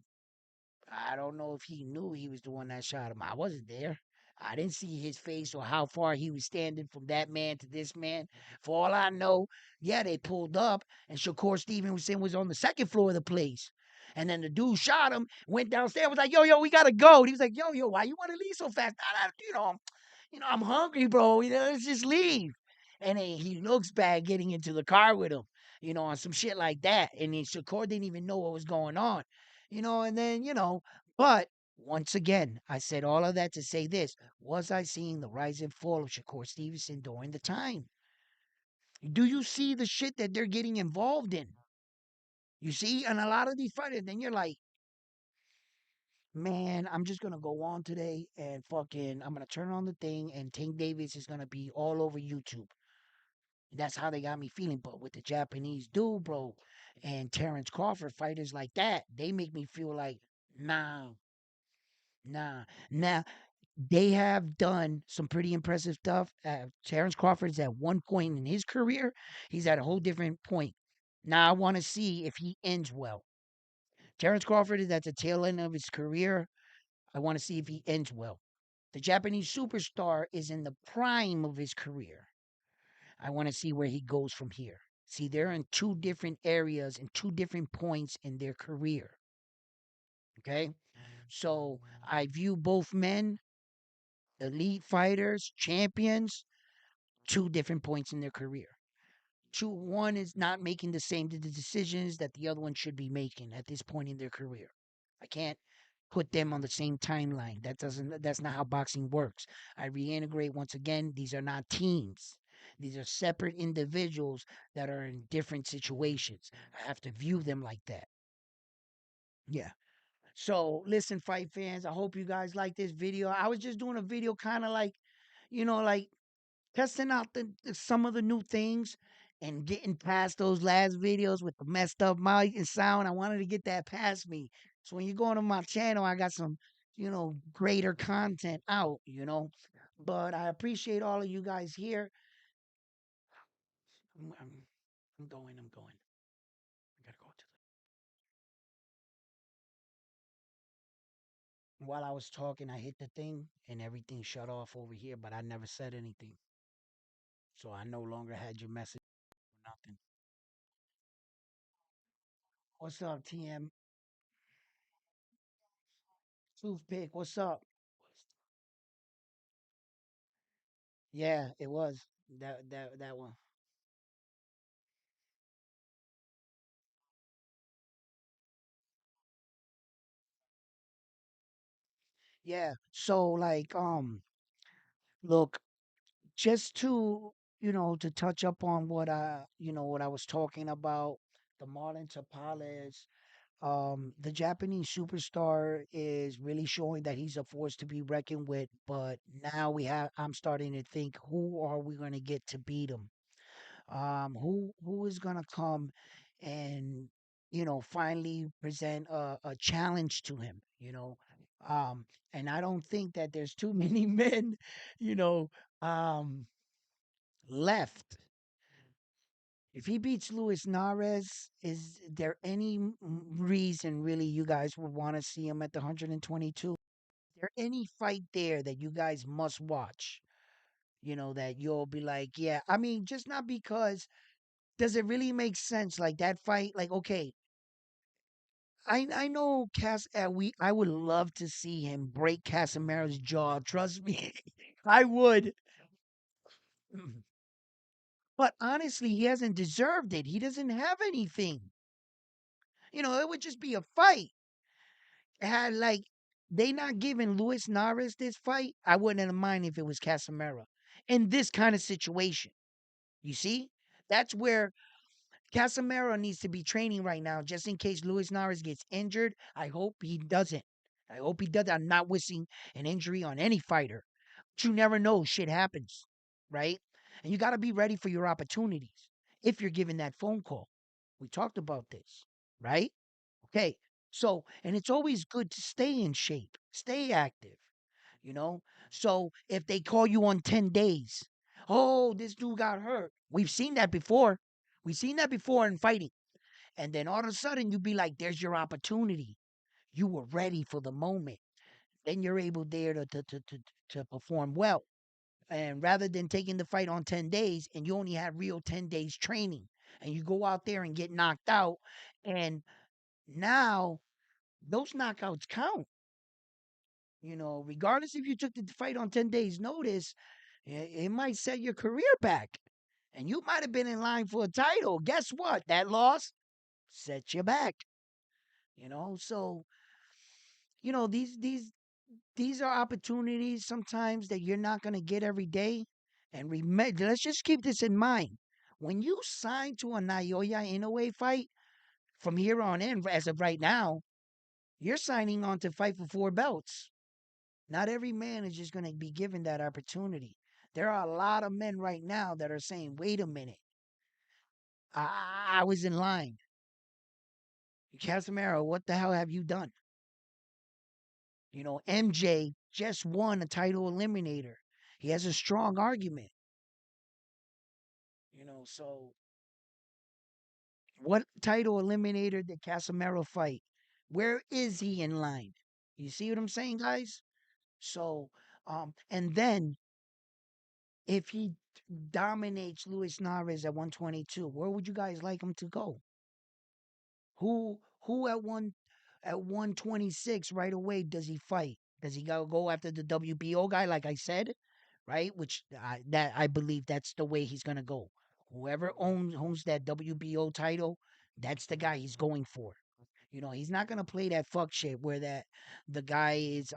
A: I don't know if he knew he was the one that shot him. I wasn't there. I didn't see his face or how far he was standing from that man to this man. For all I know, yeah, they pulled up and Shakur Stevenson was on the second floor of the place. And then the dude shot him, went downstairs, was like, yo, we gotta go. And he was like, yo, why you wanna leave so fast? I'm hungry, bro. Let's just leave. And then he looks bad getting into the car with him, on some shit like that. And then Shakur didn't even know what was going on, and then, but once again, I said all of that to say this. Was I seeing the rise and fall of Shakur Stevenson during the time? Do you see the shit that they're getting involved in? You see, and a lot of these fighters, then you're like, man, I'm just gonna go on today and I'm gonna turn on the thing and Tank Davis is gonna be all over YouTube. That's how they got me feeling. But with the Japanese dude, bro, and Terrence Crawford, fighters like that, they make me feel like, nah, nah. Now, they have done some pretty impressive stuff. Terrence Crawford is at one point in his career, he's at a whole different point. Now, I want to see if he ends well. Terrence Crawford is at the tail end of his career. I want to see if he ends well. The Japanese superstar is in the prime of his career. I want to see where he goes from here. See, they're in two different areas and two different points in their career. Okay. So I view both men, elite fighters, champions, two different points in their career. One is not making the same decisions that the other one should be making at this point in their career. I can't put them on the same timeline. That's not how boxing works. I reintegrate once again, these are not teams. These are separate individuals that are in different situations. I have to view them like that. Yeah. So listen, fight fans, I hope you guys like this video. I was just doing a video kind of like testing out some of the new things and getting past those last videos with the messed up mic and sound. I wanted to get that past me. So when you go onto my channel, I got some, greater. But I appreciate all of you guys here. I'm going. I gotta go to While I was talking, I hit the thing and everything shut off over here, but I never said anything. So I no longer had your message or nothing. What's up, TM? Toothpick, what's up? Yeah, it was. That one. Yeah. So like look, just to to touch up on what what I was talking about, the Marlon Tapales, the Japanese superstar is really showing that he's a force to be reckoned with, but now I'm starting to think, who are we going to get to beat him? Who is going to come and finally present a challenge to him, and I don't think that there's too many men, you know um left. If he beats Luis Nares, is there any reason really you guys would want to see him at the 122? Is there any fight there that you guys must watch? That you'll be like, yeah. I mean, just not because. Does it really make sense? Like that fight? Like, okay, I know I would love to see him break Casamaro's jaw. Trust me, I would. But honestly, he hasn't deserved it. He doesn't have anything. It would just be a fight. Had like they not given Luis Nares this fight, I wouldn't have mind if it was Casamero. In this kind of situation, you see, that's where Casamero needs to be training right now, just in case Luis Nares gets injured. I hope he doesn't. I hope he does. I'm not wishing an injury on any fighter. But you never know. Shit happens, right? And you got to be ready for your opportunities if you're given that phone call. We talked about this, right? Okay. So, and it's always good to stay in shape, stay active, you know? So, if they call you on 10 days, oh, this dude got hurt. We've seen that before. We've seen that before in fighting. And then all of a sudden, you be like, there's your opportunity. You were ready for the moment. Then you're able there to perform well. And rather than taking the fight on 10 days and you only have real 10 days training and you go out there and get knocked out, and now those knockouts count. Regardless if you took the fight on 10 days notice, it might set your career back. And you might have been in line for a title. Guess what? That loss set you back. So, these are opportunities sometimes that you're not going to get every day. And remember, let's just keep this in mind. When you sign to a Naoya Inoue fight, from here on in, as of right now, you're signing on to fight for 4 belts. Not every man is just going to be given that opportunity. There are a lot of men right now that are saying, wait a minute, I was in line. Casemiro, what the hell have you done? MJ just won a title eliminator. He has a strong argument. So what title eliminator did Casemiro fight? Where is he in line? You see what I'm saying, guys? So, and then if he dominates Luis Nares at 122, where would you guys like him to go? Who at 126 right away does he fight? Does he go after the WBO guy like I said, right? Which I believe that's the way he's going to go. Whoever owns that WBO title, that's the guy he's going for. He's not going to play that fuck shit where the guy is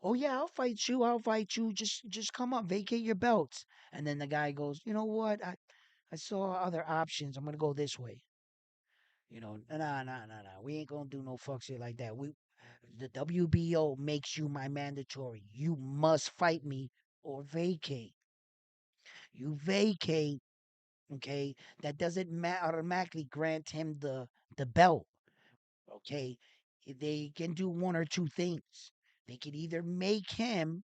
A: oh yeah, I'll fight you. I'll fight you. Just come up, vacate your belts. And then the guy goes, "You know what? I saw other options. I'm going to go this way." Nah. We ain't gonna do no fuck shit like that. The WBO makes you my mandatory. You must fight me or vacate. You vacate, okay? That doesn't automatically grant him the belt, okay? They can do one or two things. They can either make him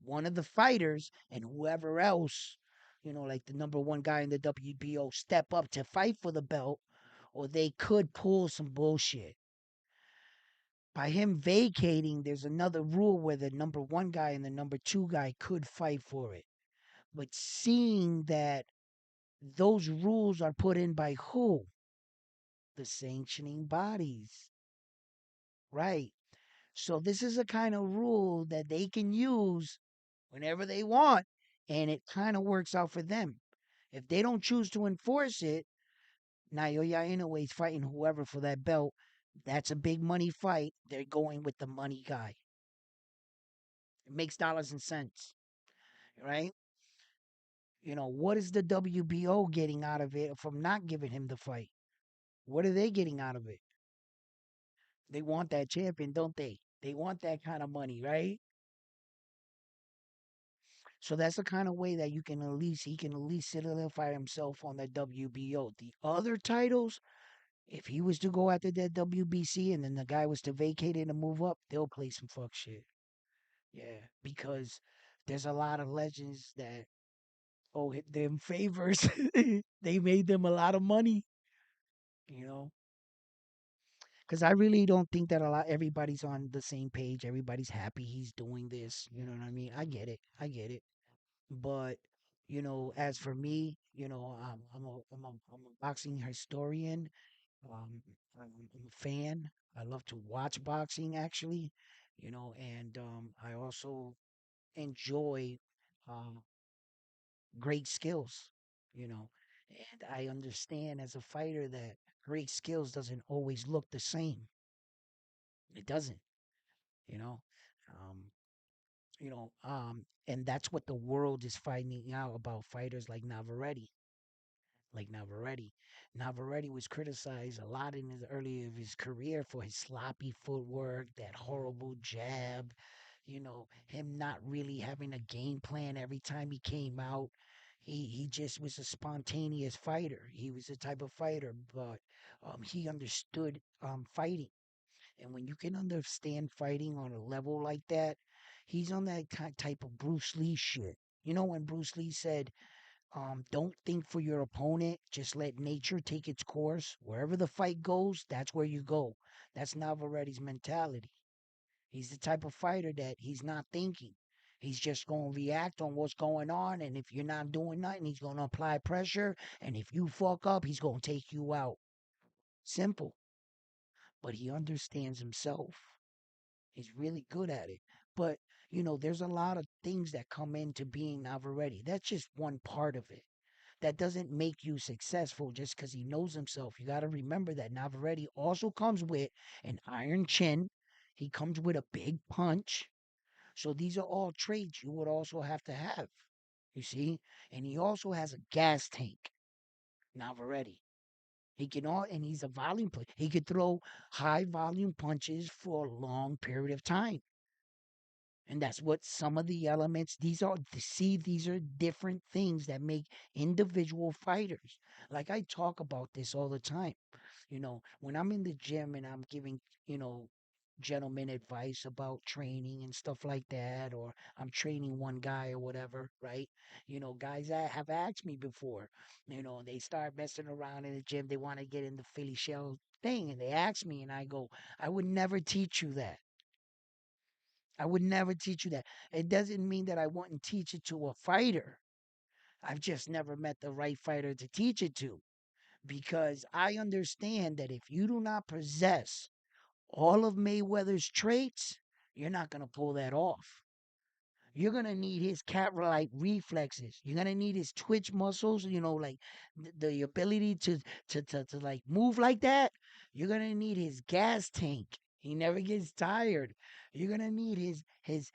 A: one of the fighters, and whoever else, like the number one guy in the WBO, step up to fight for the belt, or they could pull some bullshit. By him vacating, there's another rule where the number one guy and the number two guy could fight for it. But seeing that those rules are put in by who? The sanctioning bodies, right? So this is a kind of rule that they can use whenever they want, and it kind of works out for them. If they don't choose to enforce it, Naoya Inoue is fighting whoever for that belt. That's a big money fight. They're going with the money guy. It makes dollars and cents, right? What is the WBO getting out of it from not giving him the fight? What are they getting out of it? They want that champion, don't they? They want that kind of money, right? So that's the kind of way that he can at least solidify himself on the WBO. The other titles, if he was to go after that WBC and then the guy was to vacate it and move up, they'll play some fuck shit. Yeah, because there's a lot of legends that hit them favors. They made them a lot of money, you know. Because I really don't think that everybody's on the same page. Everybody's happy he's doing this. You know what I mean? I get it. I get it. But as for me, I'm a boxing historian. I'm a fan. I love to watch boxing actually, and I also enjoy uh, great skills, you know, and I understand as a fighter that great skills doesn't always look the same. It doesn't, you know. Um, and that's what the world is finding out about fighters like Navarrete. Like Navarrete. Navarrete was criticized a lot in his early of his career for his sloppy footwork, that horrible jab, him not really having a game plan every time he came out. He just was a spontaneous fighter. He was a type of fighter, but he understood fighting. And when you can understand fighting on a level like that, he's on that type of Bruce Lee shit. When Bruce Lee said, don't think for your opponent. Just let nature take its course. Wherever the fight goes, that's where you go. That's Navarrete's mentality. He's the type of fighter that he's not thinking. He's just going to react on what's going on. And if you're not doing nothing, he's going to apply pressure. And if you fuck up, he's going to take you out. Simple. But he understands himself. He's really good at it. But, there's a lot of things that come into being Navarrete. That's just one part of it. That doesn't make you successful just because he knows himself. You got to remember that Navarrete also comes with an iron chin. He comes with a big punch. So these are all traits you would also have to have. You see? And he also has a gas tank, Navarrete. He can all, and he's a volume player. He could throw high volume punches for a long period of time. And that's what some of the elements, these are different things that make individual fighters. Like I talk about this all the time. When I'm in the gym and I'm giving, you know, gentlemen advice about training and stuff like that, or I'm training one guy or whatever, right? Guys that have asked me before, they start messing around in the gym, they want to get in the Philly shell thing, and they ask me, and I go, I would never teach you that. I would never teach you that. It doesn't mean that I wouldn't teach it to a fighter. I've just never met the right fighter to teach it to because I understand that if you do not possess all of Mayweather's traits, you're not going to pull that off. You're gonna need his cat-like reflexes. You're gonna need his twitch muscles. Like the ability to like move like that. You're gonna need his gas tank. He never gets tired. You're gonna need his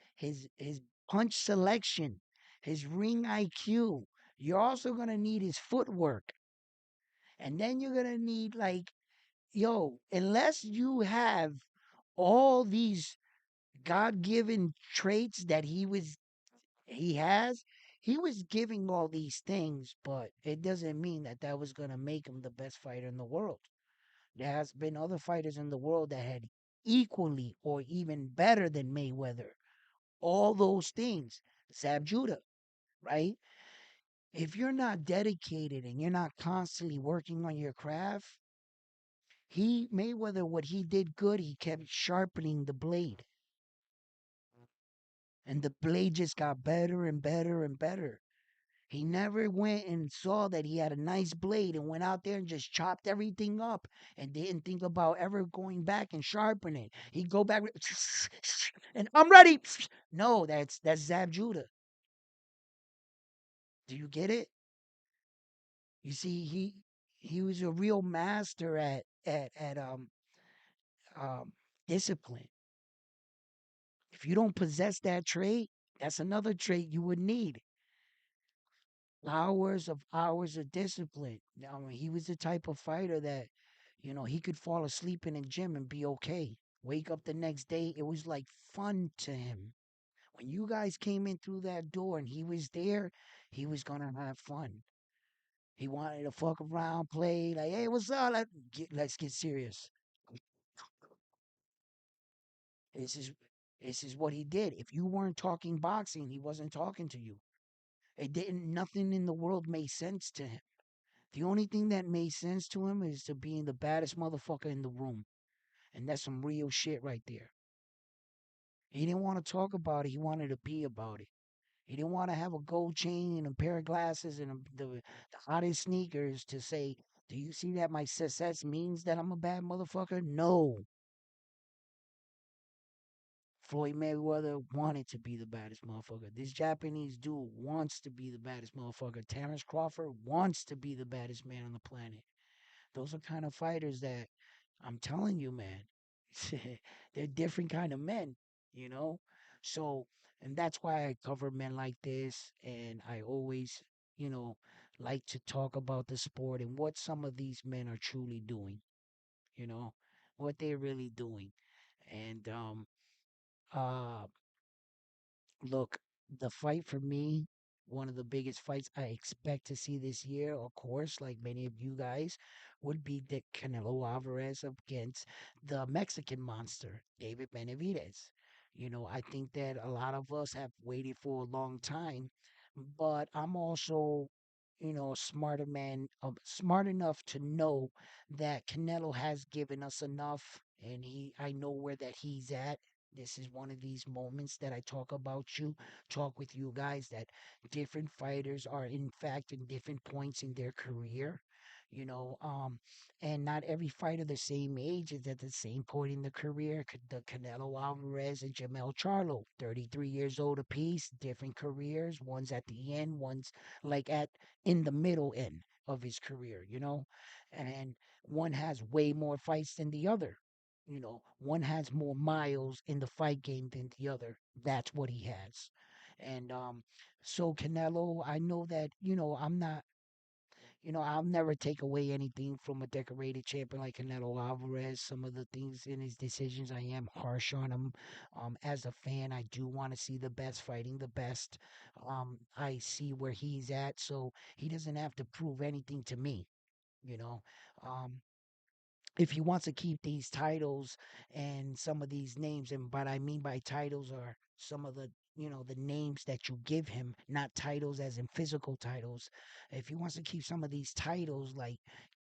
A: punch selection, his ring IQ. You're also gonna need his footwork, and then you're gonna need like unless you have all these God-given traits that he has, he was giving all these things, but it doesn't mean that that was going to make him the best fighter in the world. There has been other fighters in the world that had equally or even better than Mayweather. All those things. Zab Judah, right? If you're not dedicated and you're not constantly working on your craft, He Mayweather, what he did good, he kept sharpening the blade, and the blade just got better and better and better. He never went and saw that he had a nice blade and went out there and just chopped everything up and didn't think about ever going back and sharpen it. He'd go back and I'm ready. No, that's Zab Judah. Do you get it? You see, he was a real master at discipline. If you don't possess that trait, that's another trait you would need. Hours of discipline. I mean, he was the type of fighter that, he could fall asleep in a gym and be okay. Wake up the next day, it was like fun to him. When you guys came in through that door and he was there, he was gonna have fun. He wanted to fuck around, play like, hey, what's up? Let's get serious. This is this is what he did. If you weren't talking boxing, he wasn't talking to you. It didn't. Nothing in the world made sense to him. The only thing that made sense to him is to being the baddest motherfucker in the room. And that's some real shit right there. He didn't want to talk about it. He wanted to be about it. He didn't want to have a gold chain and a pair of glasses and the hottest sneakers to say, do you see that my success means that I'm a bad motherfucker? No. Floyd Mayweather wanted to be the baddest motherfucker. This Japanese dude wants to be the baddest motherfucker. Terrence Crawford wants to be the baddest man on the planet. Those are kind of fighters that I'm telling you, man, they're different kind of men, you know? So, and that's why I cover men like this. And I always, you know, like to talk about the sport and what some of these men are truly doing, you know, what they're really doing. And, uh, look, the fight for me, one of the biggest fights I expect to see this year, of course, like many of you guys, would be the Canelo Alvarez against the Mexican monster, David Benavidez. I think that a lot of us have waited for a long time, but I'm also, smarter man, smart enough to know that Canelo has given us enough, and I know where that he's at. This is one of these moments that I talk with you guys, that different fighters are in fact in different points in their career, you know, um, and not every fighter the same age is at the same point in the career. The Canelo Alvarez and Jamel Charlo, 33 years old apiece, different careers. One's at the end, one's like at in the middle end of his career, and one has way more fights than the other. One has more miles in the fight game than the other. That's what he has. And so Canelo, I know that, I'm not, I'll never take away anything from a decorated champion like Canelo Alvarez. Some of the things in his decisions, I am harsh on him. As a fan, I do want to see the best fighting the best. I see where he's at, so he doesn't have to prove anything to me, you know. Um, if he wants to keep these titles and some of these names, and what I mean by titles are some of the names that you give him, not titles as in physical titles. If he wants to keep some of these titles like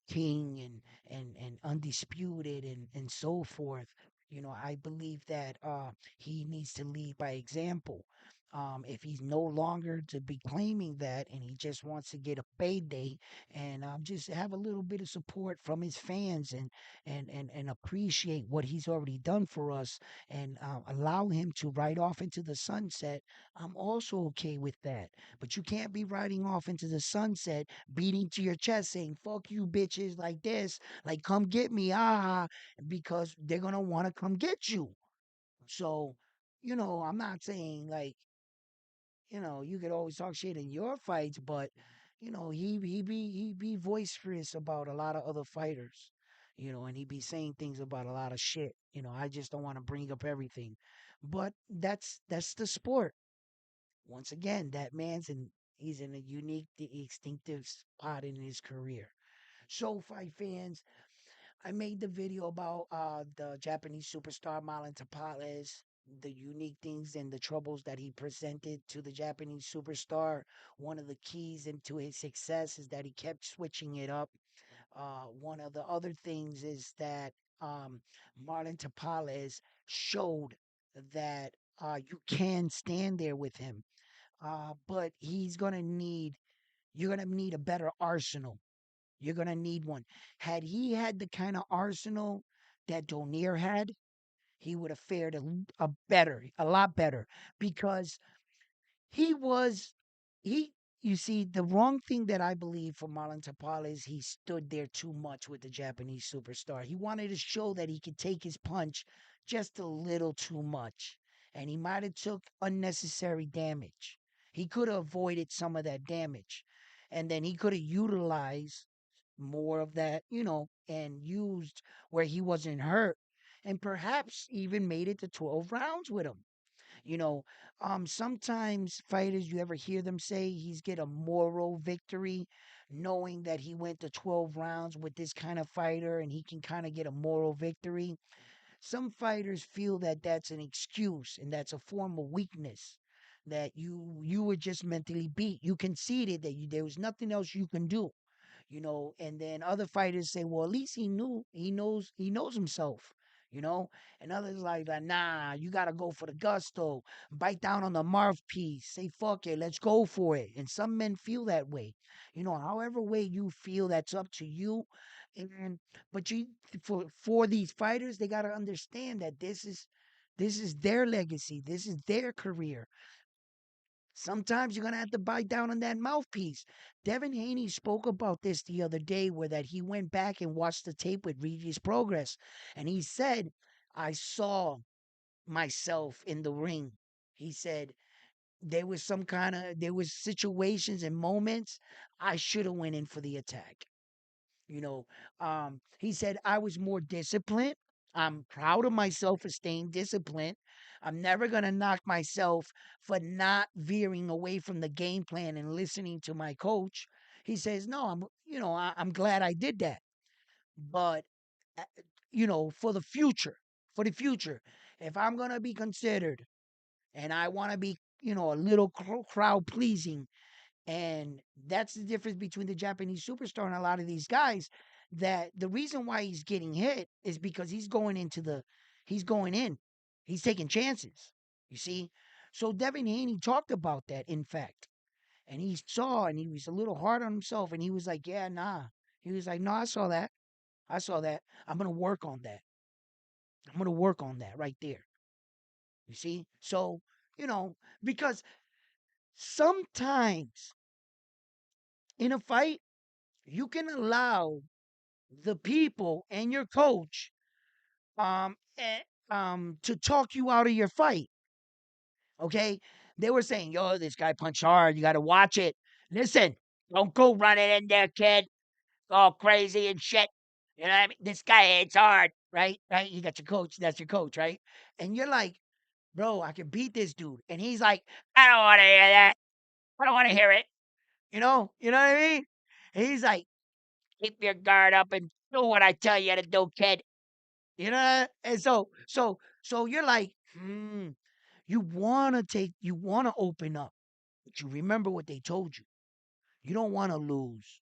A: king and undisputed and so forth, I believe that he needs to lead by example. If he's no longer to be claiming that and he just wants to get a payday and just have a little bit of support from his fans and appreciate what he's already done for us and allow him to ride off into the sunset, I'm also okay with that. But you can't be riding off into the sunset, beating to your chest, saying, fuck you bitches, like this, like come get me, because they're going to want to come get you. So, I'm not saying like, you could always talk shit in your fights, but he be boisterous about a lot of other fighters, and he be saying things about a lot of shit. I just don't want to bring up everything, but that's the sport. Once again, that he's in a unique, distinctive spot in his career. So, fight fans, I made the video about the Japanese superstar Marlon Taales, the unique things and the troubles that he presented to the Japanese superstar. One of the keys into his success is that he kept switching it up. One of the other things is that um, Marlon Tapales showed that you can stand there with him, but you're gonna need a better arsenal. You're gonna need one. Had he had the kind of arsenal that Donier had, he would have fared a lot better, because he was he you see, the wrong thing that I believe for Marlon Tapal is he stood there too much with the Japanese superstar. He wanted to show that he could take his punch just a little too much, and he might have took unnecessary damage. He could have avoided some of that damage, and then he could have utilized more of that, and used where he wasn't hurt, and perhaps even made it to 12 rounds with him. You know, sometimes fighters, you ever hear them say he's get a moral victory, knowing that he went to 12 rounds with this kind of fighter and he can kind of get a moral victory. Some fighters feel that that's an excuse and that's a form of weakness, that you were just mentally beat. You conceded that there was nothing else you can do. And then other fighters say, well, at least he knows himself, you know, and others like, nah, you got to go for the gusto, bite down on the mouthpiece, say, fuck it, let's go for it. And some men feel that way, however way you feel, that's up to you. And, but for these fighters, they got to understand that this is their legacy. This is their career. Sometimes you're gonna have to bite down on that mouthpiece. Devin Haney spoke about this the other day, where that he went back and watched the tape with Regis Progress, and he said, "I saw myself in the ring." He said there was situations and moments I should have went in for the attack. You know, he said, I was more disciplined. I'm proud of myself for staying disciplined. I'm never going to knock myself for not veering away from the game plan and listening to my coach. He says, no, I'm glad I did that. But, uh, for the future, if I'm going to be considered and I want to be, a little crowd pleasing, and that's the difference between the Japanese superstar and a lot of these guys. That the reason why he's getting hit is because he's going in. He's taking chances. You see? So Devin Haney talked about that, in fact. And he saw, and he was a little hard on himself, and he was like, yeah, nah. He was like, no, I saw that. I saw that. I'm gonna work on that. I'm gonna work on that right there. You see? So, because sometimes in a fight, you can allow the people and your coach to talk you out of your fight. Okay, they were saying, "Yo, this guy punched hard. You got to watch it. Listen, don't go running in there, kid. All crazy and shit. You know what I mean? This guy hits hard, right? Right? You got your coach. That's your coach, right? And you're like, bro, I can beat this dude. And he's like, I don't want to hear that. I don't want to hear it. You know what I mean? And he's like, keep your guard up and do what I tell you to do, kid. And so you're like, you wanna open up, but you remember what they told you. You don't want to lose.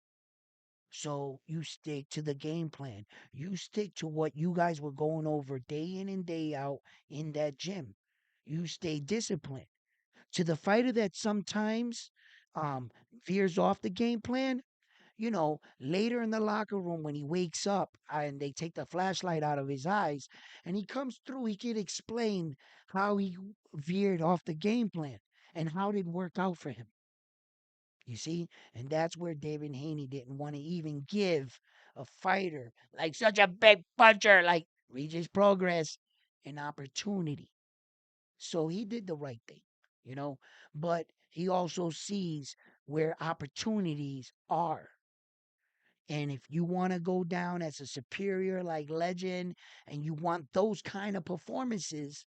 A: So you stick to the game plan. You stick to what you guys were going over day in and day out in that gym. You stay disciplined. To the fighter that sometimes um veers off the game plan, later in the locker room when he wakes up and they take the flashlight out of his eyes and he comes through, he can explain how he veered off the game plan and how it worked out for him. You see? And that's where David Haney didn't want to even give a fighter like such a big puncher like Regis Progress an opportunity. So he did the right thing, you know, but he also sees where opportunities are. And if you want to go down as a superior like legend and you want those kind of performances,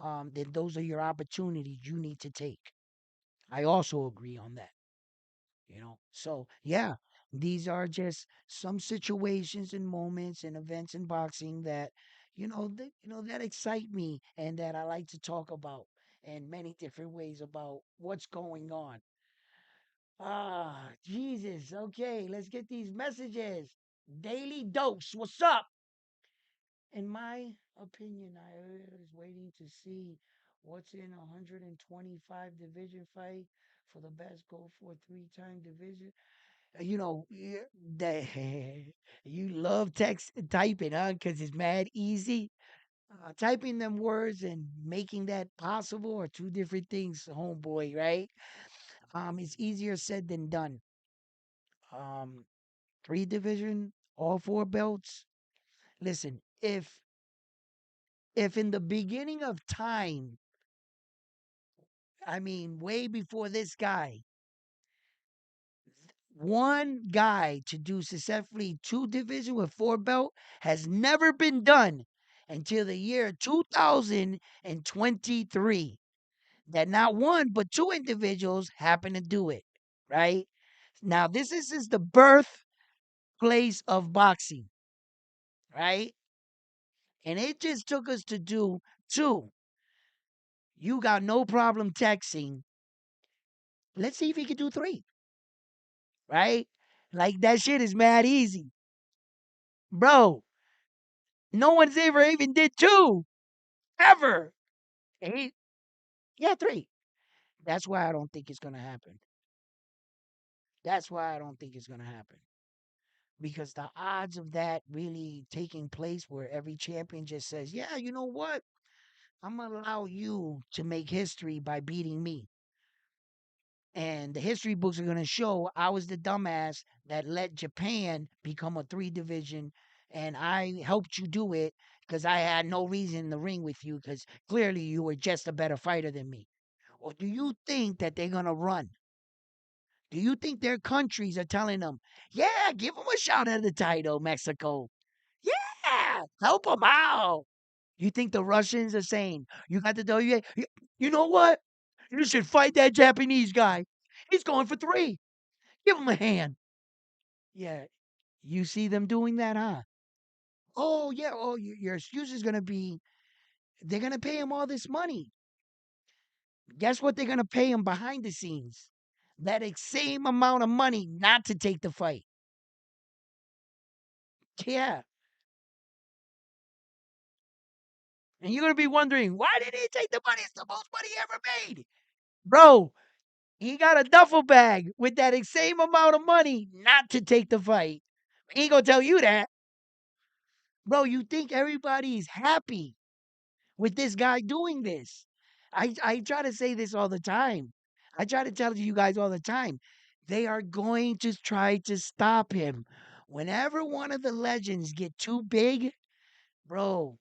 A: then those are your opportunities you need to take. I also agree on that. So yeah, these are just some situations and moments and events in boxing that, that excite me and that I like to talk about in many different ways about what's going on. Ah, Jesus. Okay, let's get these messages. Daily dose. What's up? In my opinion, I was waiting to see what's in a 125 division fight for the best go for three-time division. That you love text typing, huh? Because it's mad easy. Typing them words and making that possible are two different things, homeboy, right? It's easier said than done. Um, Three division, all four belts. Listen, if in the beginning of time, I mean, way before this guy, one guy to do successfully two division with four belt has never been done until the year 2023. That not one but two individuals happen to do it, right? Now this is the birthplace of boxing, right? And it just took us to do two. You got no problem texting. Let's see if he can do three, right? Like that shit is mad easy. Bro, no one's ever even did two. Ever. And yeah, three. That's why I don't think it's gonna happen. That's why I don't think it's gonna happen. Because the odds of that really taking place where every champion just says, yeah, you know what? I'm gonna allow you to make history by beating me. And the history books are going to show I was the dumbass that let Japan become a three division. And I helped you do it because I had no reason in the ring with you because clearly you were just a better fighter than me. Or do you think that they're going to run? Do you think their countries are telling them, yeah, give them a shot at the title, Mexico? Yeah, help them out. You think the Russians are saying, you got the WA? You know what? You should fight that Japanese guy. He's going for three. Give him a hand. Yeah, you see them doing that, huh? Oh, yeah. Oh, your excuse is going to be they're going to pay him all this money. Guess what they're going to pay him behind the scenes? That same amount of money not to take the fight. Yeah. And you're going to be wondering, why did he take the money? It's the most money he ever made. Bro, he got a duffel bag with that same amount of money not to take the fight. He ain't gonna tell you that. Bro, you think everybody's happy with this guy doing this. I try to say this all the time. I try to tell you guys all the time. They are going to try to stop him. Whenever one of the legends get too big, bro,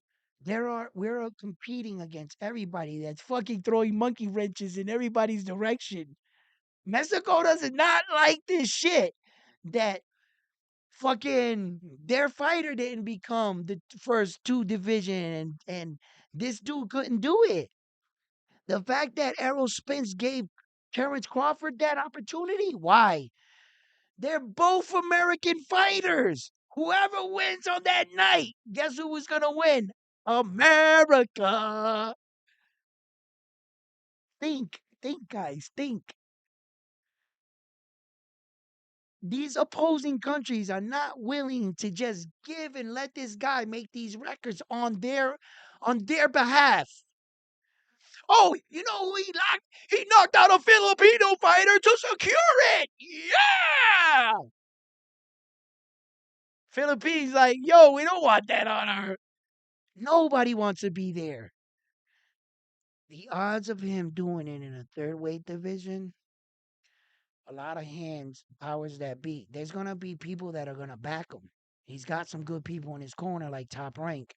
A: we're competing against everybody that's fucking throwing monkey wrenches in everybody's direction. Mexico does not like this shit that fucking their fighter didn't become the first two division and this dude couldn't do it. The fact that Errol Spence gave Terrence Crawford that opportunity, why? They're both American fighters. Whoever wins on that night, guess who was gonna win? America. Think, guys, think. These opposing countries are not willing to just give and let this guy make these records on their behalf. Oh, you know who he knocked? He knocked out a Filipino fighter to secure it. Yeah. Philippines like, yo, we don't want that on our. Nobody wants to be there. The odds of him doing it in a third weight division, a lot of hands, powers that be. There's gonna be people that are gonna back him. He's got some good people in his corner, like Top Rank.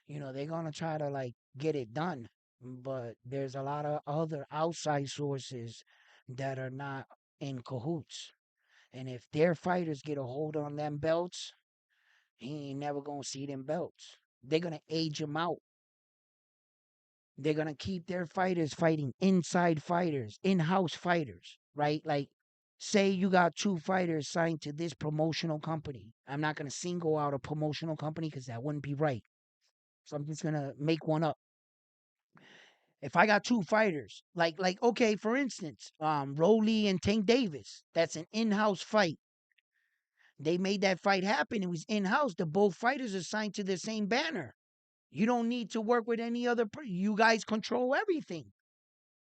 A: They're gonna try to like get it done. But there's a lot of other outside sources that are not in cahoots. And if their fighters get a hold on them belts, he ain't never gonna see them belts. They're gonna age him out. They're gonna keep their fighters fighting inside fighters, in-house fighters, right? Like, say you got two fighters signed to this promotional company. I'm not gonna single out a promotional company because that wouldn't be right. So I'm just gonna make one up. If I got two fighters, like okay, for instance, Rolly and Tank Davis, that's an in-house fight. They made that fight happen. It was in house. The both fighters are signed to the same banner. You don't need to work with any other. You guys control everything.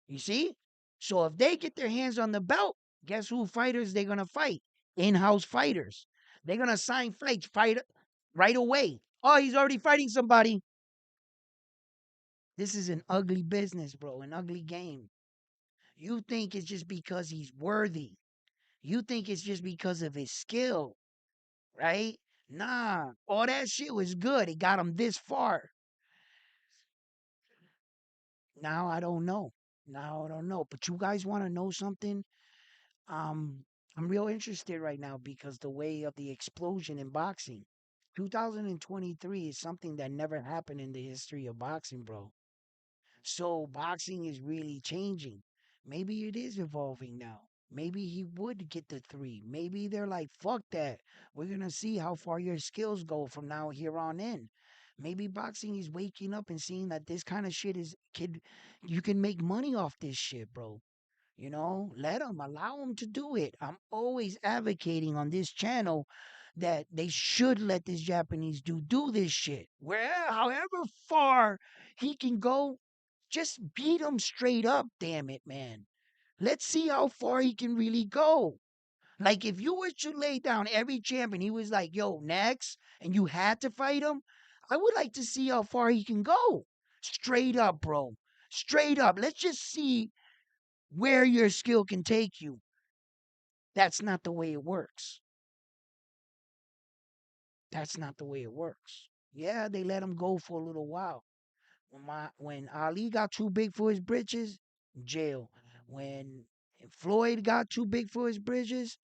A: You see? So if they get their hands on the belt, guess who fighters they're gonna fight? In-house fighters. They're gonna sign fight right away. Oh, he's already fighting somebody. This is an ugly business, bro. An ugly game. You think it's just because he's worthy. You think it's just because of his skill, right? Nah, all that shit was good. It got him this far. Now I don't know. Now I don't know. But you guys want to know something? Um, I'm real interested right now because the way of the explosion in boxing. 2023 is something that never happened in the history of boxing, bro. So boxing is really changing. Maybe it is evolving now. Maybe he would get the three. Maybe they're like, fuck that. We're gonna see how far your skills go from now here on in. Maybe boxing is waking up and seeing that this kind of shit is kid you can make money off this shit, bro. Let them allow them to do it. I'm always advocating on this channel that they should let this Japanese dude do this shit. However far he can go, just beat him straight up, damn it, man. Let's see how far he can really go. Like if you were to lay down every champ and he was like, yo, next, and you had to fight him, I would like to see how far he can go. Straight up, bro. Straight up. Let's just see where your skill can take you. That's not the way it works. That's not the way it works. Yeah, they let him go for a little while. When Ali got too big for his britches, jail. When Floyd got too big for his britches,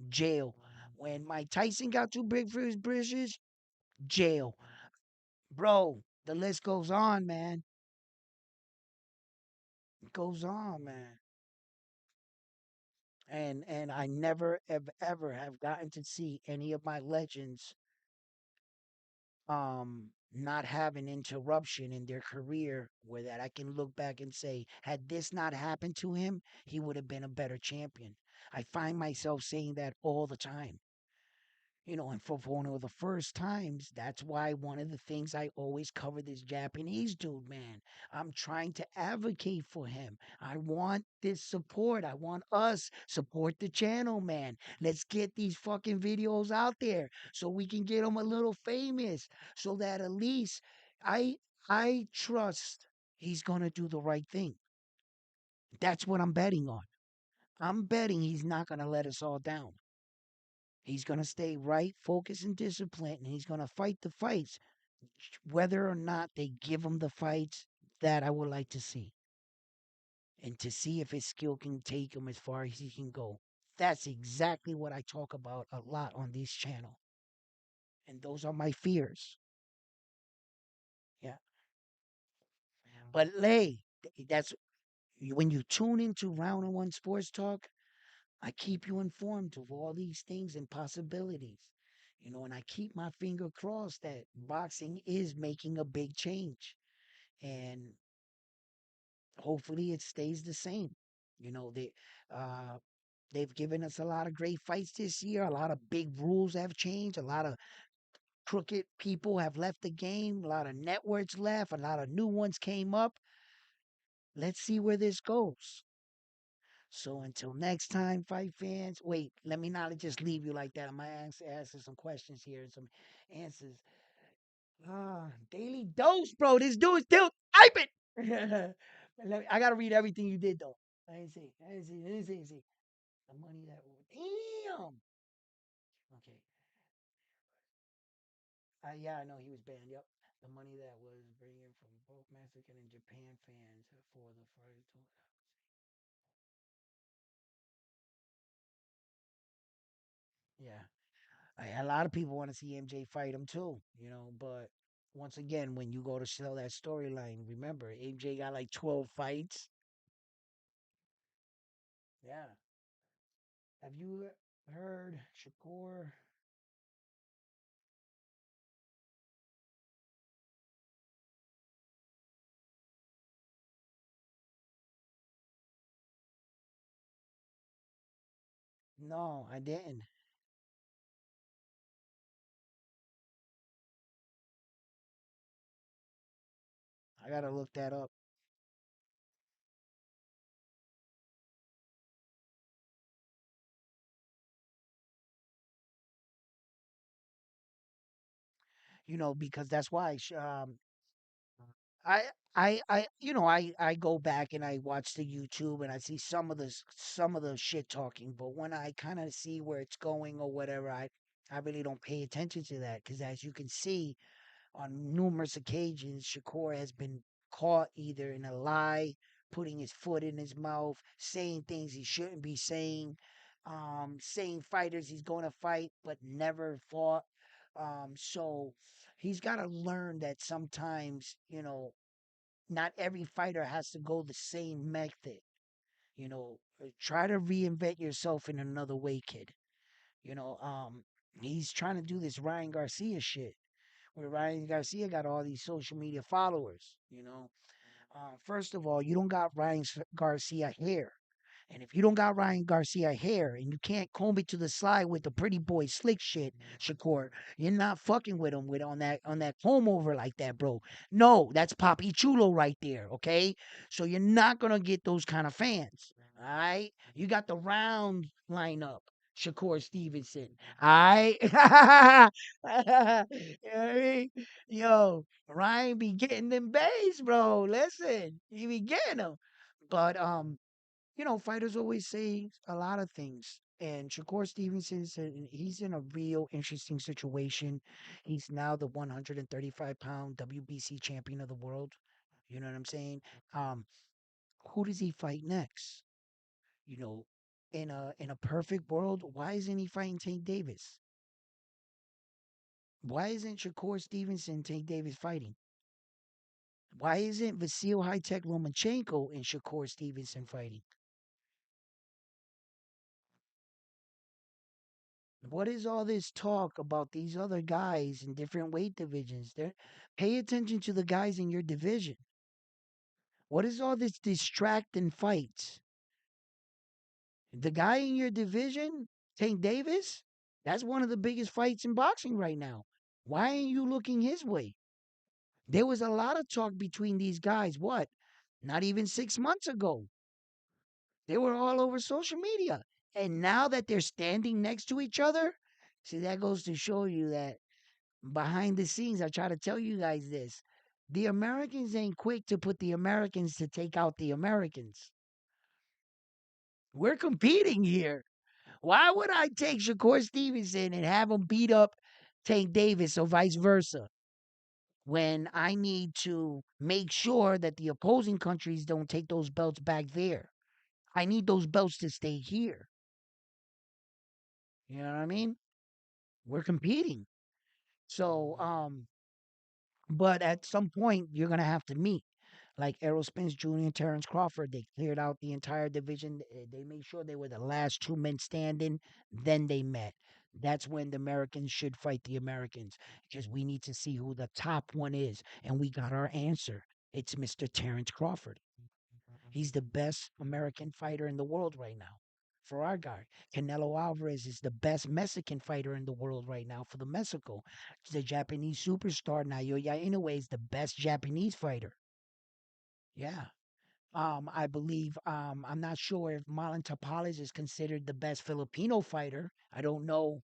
A: jail. When Mike Tyson got too big for his britches, jail. Bro, the list goes on, man. It goes on, man. And I never ever have gotten to see any of my legends not have an interruption in their career where that I can look back and say, had this not happened to him, he would have been a better champion. I find myself saying that all the time. And for one of the first times, that's why one of the things I always cover this Japanese dude, man. I'm trying to advocate for him. I want this support. I want us support the channel, man. Let's get these fucking videos out there so we can get them a little famous, so that at least I I trust he's gonna do the right thing. That's what I'm betting on. I'm betting he's not gonna let us all down. He's going to stay right, focused, and disciplined, and he's going to fight the fights, whether or not they give him the fights that I would like to see, and to see if his skill can take him as far as he can go. That's exactly what I talk about a lot on this channel, and those are my fears. Yeah, but Lay, that's when you tune into Round and One Sports Talk. I keep you informed of all these things and possibilities. And I keep my finger crossed that boxing is making a big change. And hopefully it stays the same. Uh they've given us a lot of great fights this year. A lot of big rules have changed. A lot of crooked people have left the game. A lot of networks left. A lot of new ones came up. Let's see where this goes. So until next time, fight fans. Wait, let me not just leave you like that. I'm gonna answer some questions here and some answers. Daily dose, bro. This dude still typing. I gotta read everything you did though. I didn't see. I didn't see. I didn't see. See. The money that. Damn. Okay. Yeah, I know he was banned. Yep. The money that was bringing from both Mexican and Japan fans for the first. Yeah. A lot of people want to see MJ fight him too, but once again, when you go to sell that storyline, remember, MJ got like 12 fights. Yeah. Have you heard Shakur? No, I didn't. I gotta look that up. Because that's why I I go back and I watch the YouTube and I see some of the shit talking, but when I kind of see where it's going or whatever, I really don't pay attention to that because as you can see on numerous occasions, Shakur has been caught either in a lie, putting his foot in his mouth, saying things he shouldn't be saying, saying fighters he's going to fight but never fought. So he's got to learn that sometimes, not every fighter has to go the same method. Try to reinvent yourself in another way, kid. You know, um, he's trying to do this Ryan Garcia shit where Ryan Garcia got all these social media followers. First of all, you don't got Garcia hair. And if you don't got Ryan Garcia hair and you can't comb it to the side with the pretty boy slick shit, Shakur, you're not fucking with him with on that comb over like that, bro. No, that's Papi Chulo right there, okay? So you're not gonna get those kind of fans. All right? You got the round lineup. Shakur Stevenson. All right? You know what I mean? Yo, Ryan be getting them bays, bro. Listen, he be getting them. But fighters always say a lot of things. And Shakur Stevenson said he's in a real interesting situation. He's now the 135-pound WBC champion of the world. You know what I'm saying? Um, who does he fight next? You know, in a perfect world, why isn't he fighting Tank Davis? Why isn't Shakur Stevenson Tank Davis fighting? Why isn't Vasil High-Tech Lomachenko and Shakur Stevenson fighting? What is all this talk about these other guys in different weight divisions? Pay attention to the guys in your division. What is all this distracting fights? The guy in your division, Tank Davis, that's one of the biggest fights in boxing right now. Why ain't you looking his way? There was a lot of talk between these guys. What? Not even 6 months ago. They were all over social media. And now that they're standing next to each other, see, that goes to show you that behind the scenes, I try to tell you guys this. The Americans ain't quick to put the Americans to take out the Americans. We're competing here. Why would I take Shakur Stevenson and have him beat up Tank Davis or vice versa when I need to make sure that the opposing countries don't take those belts back there? I need those belts to stay here. You know what I mean? We're competing. So, but at some point, you're going to have to meet. Like Errol Spence Jr. and Terrence Crawford, they cleared out the entire division. They made sure they were the last two men standing. Then they met. That's when the Americans should fight the Americans because we need to see who the top one is. And we got our answer. It's Mr. Terrence Crawford. He's the best American fighter in the world right now for our guy. Canelo Alvarez is the best Mexican fighter in the world right now for the Mexico. The Japanese superstar Naoya Inoue is the best Japanese fighter. Yeah. I believe I'm not sure if Marlon Taales is considered the best Filipino fighter. I don't know.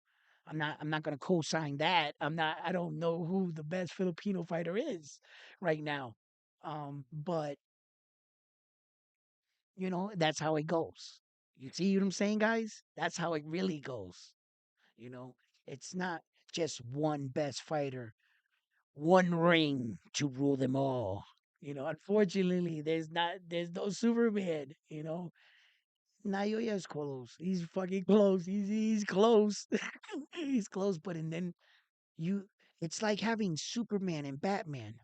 A: I'm not gonna co-sign that. I don't know who the best Filipino fighter is right now. But that's how it goes. You see what I'm saying, guys? That's how it really goes. You know, it's not just one best fighter, one ring to rule them all. Unfortunately, there's no Superman. Naoya is close. He's fucking close. He's close. He's close. But and then you, it's like having Superman and Batman.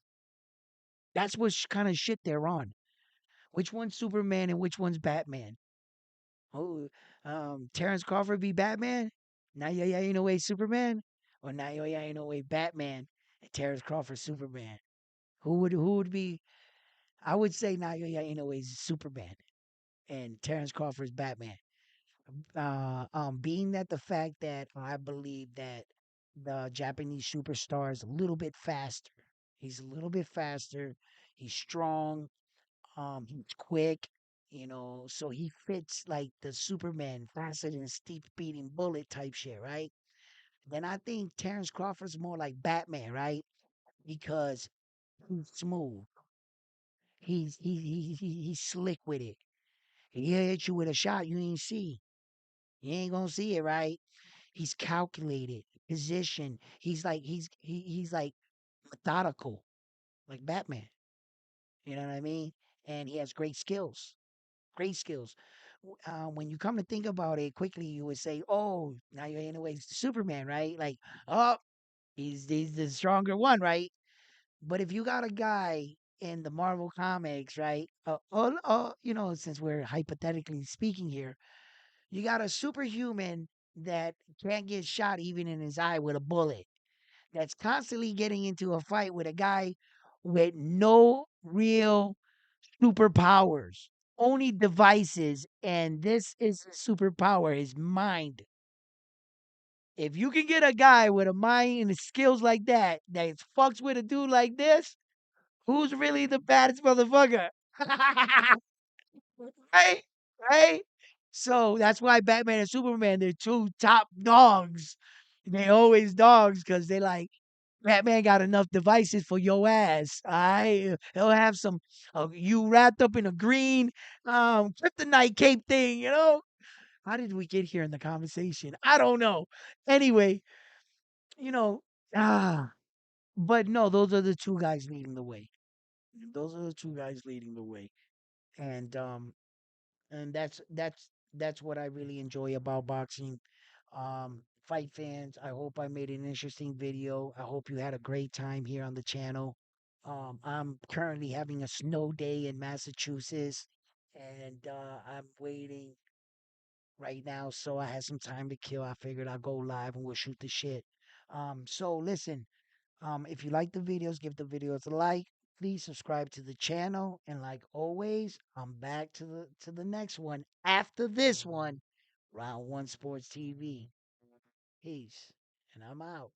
A: That's what kind of shit they're on. Which one's Superman and which one's Batman? Oh, Terrence Crawford be Batman? Naoya Inoue Superman? Or Naoya Inoue Batman and Terrence Crawford Superman? Who would be? I would say Naoya Inoue is Superman and Terrence Crawford's Batman. Being that the fact that I believe that the Japanese superstar is a little bit faster. He's a little bit faster. He's strong. He's quick. So he fits like the Superman, faster than a steep speeding bullet type shit, right? Then I think Terrence Crawford's more like Batman, right? Because he's smooth. He's slick with it. He'll hit you with a shot you ain't see. You ain't gonna see it, right? He's calculated, position. He's like methodical, like Batman. You know what I mean? And he has great skills. Great skills. When you come to think about it quickly, you would say, "Oh, now you're in a way Superman, right? Like, oh, he's the stronger one, right?" But if you got a guy in the Marvel comics, right? Since we're hypothetically speaking here, you got a superhuman that can't get shot even in his eye with a bullet. That's constantly getting into a fight with a guy with no real superpowers, only devices, and this is his superpower, his mind. If you can get a guy with a mind and skills like that fucks with a dude like this, who's really the baddest motherfucker? Right? Right? So that's why Batman and Superman, they're two top dogs. They always dogs because they like Batman got enough devices for your ass. All right. He'll have some you wrapped up in a green kryptonite cape thing, you know? How did we get here in the conversation? I don't know. Anyway, you know, ah, but no, those are the two guys leading the way. Those are the two guys leading the way. And that's what I really enjoy about boxing. Fight fans, I hope I made an interesting video. I hope you had a great time here on the channel. I'm currently having a snow day in Massachusetts, and I'm waiting right now, so I had some time to kill. I figured I'll go live and we'll shoot the shit. So listen, if you like the videos, give the videos a like. Please subscribe to the channel, and like always, I'm back to the next one after this one, Round One Sports TV. Peace, and I'm out.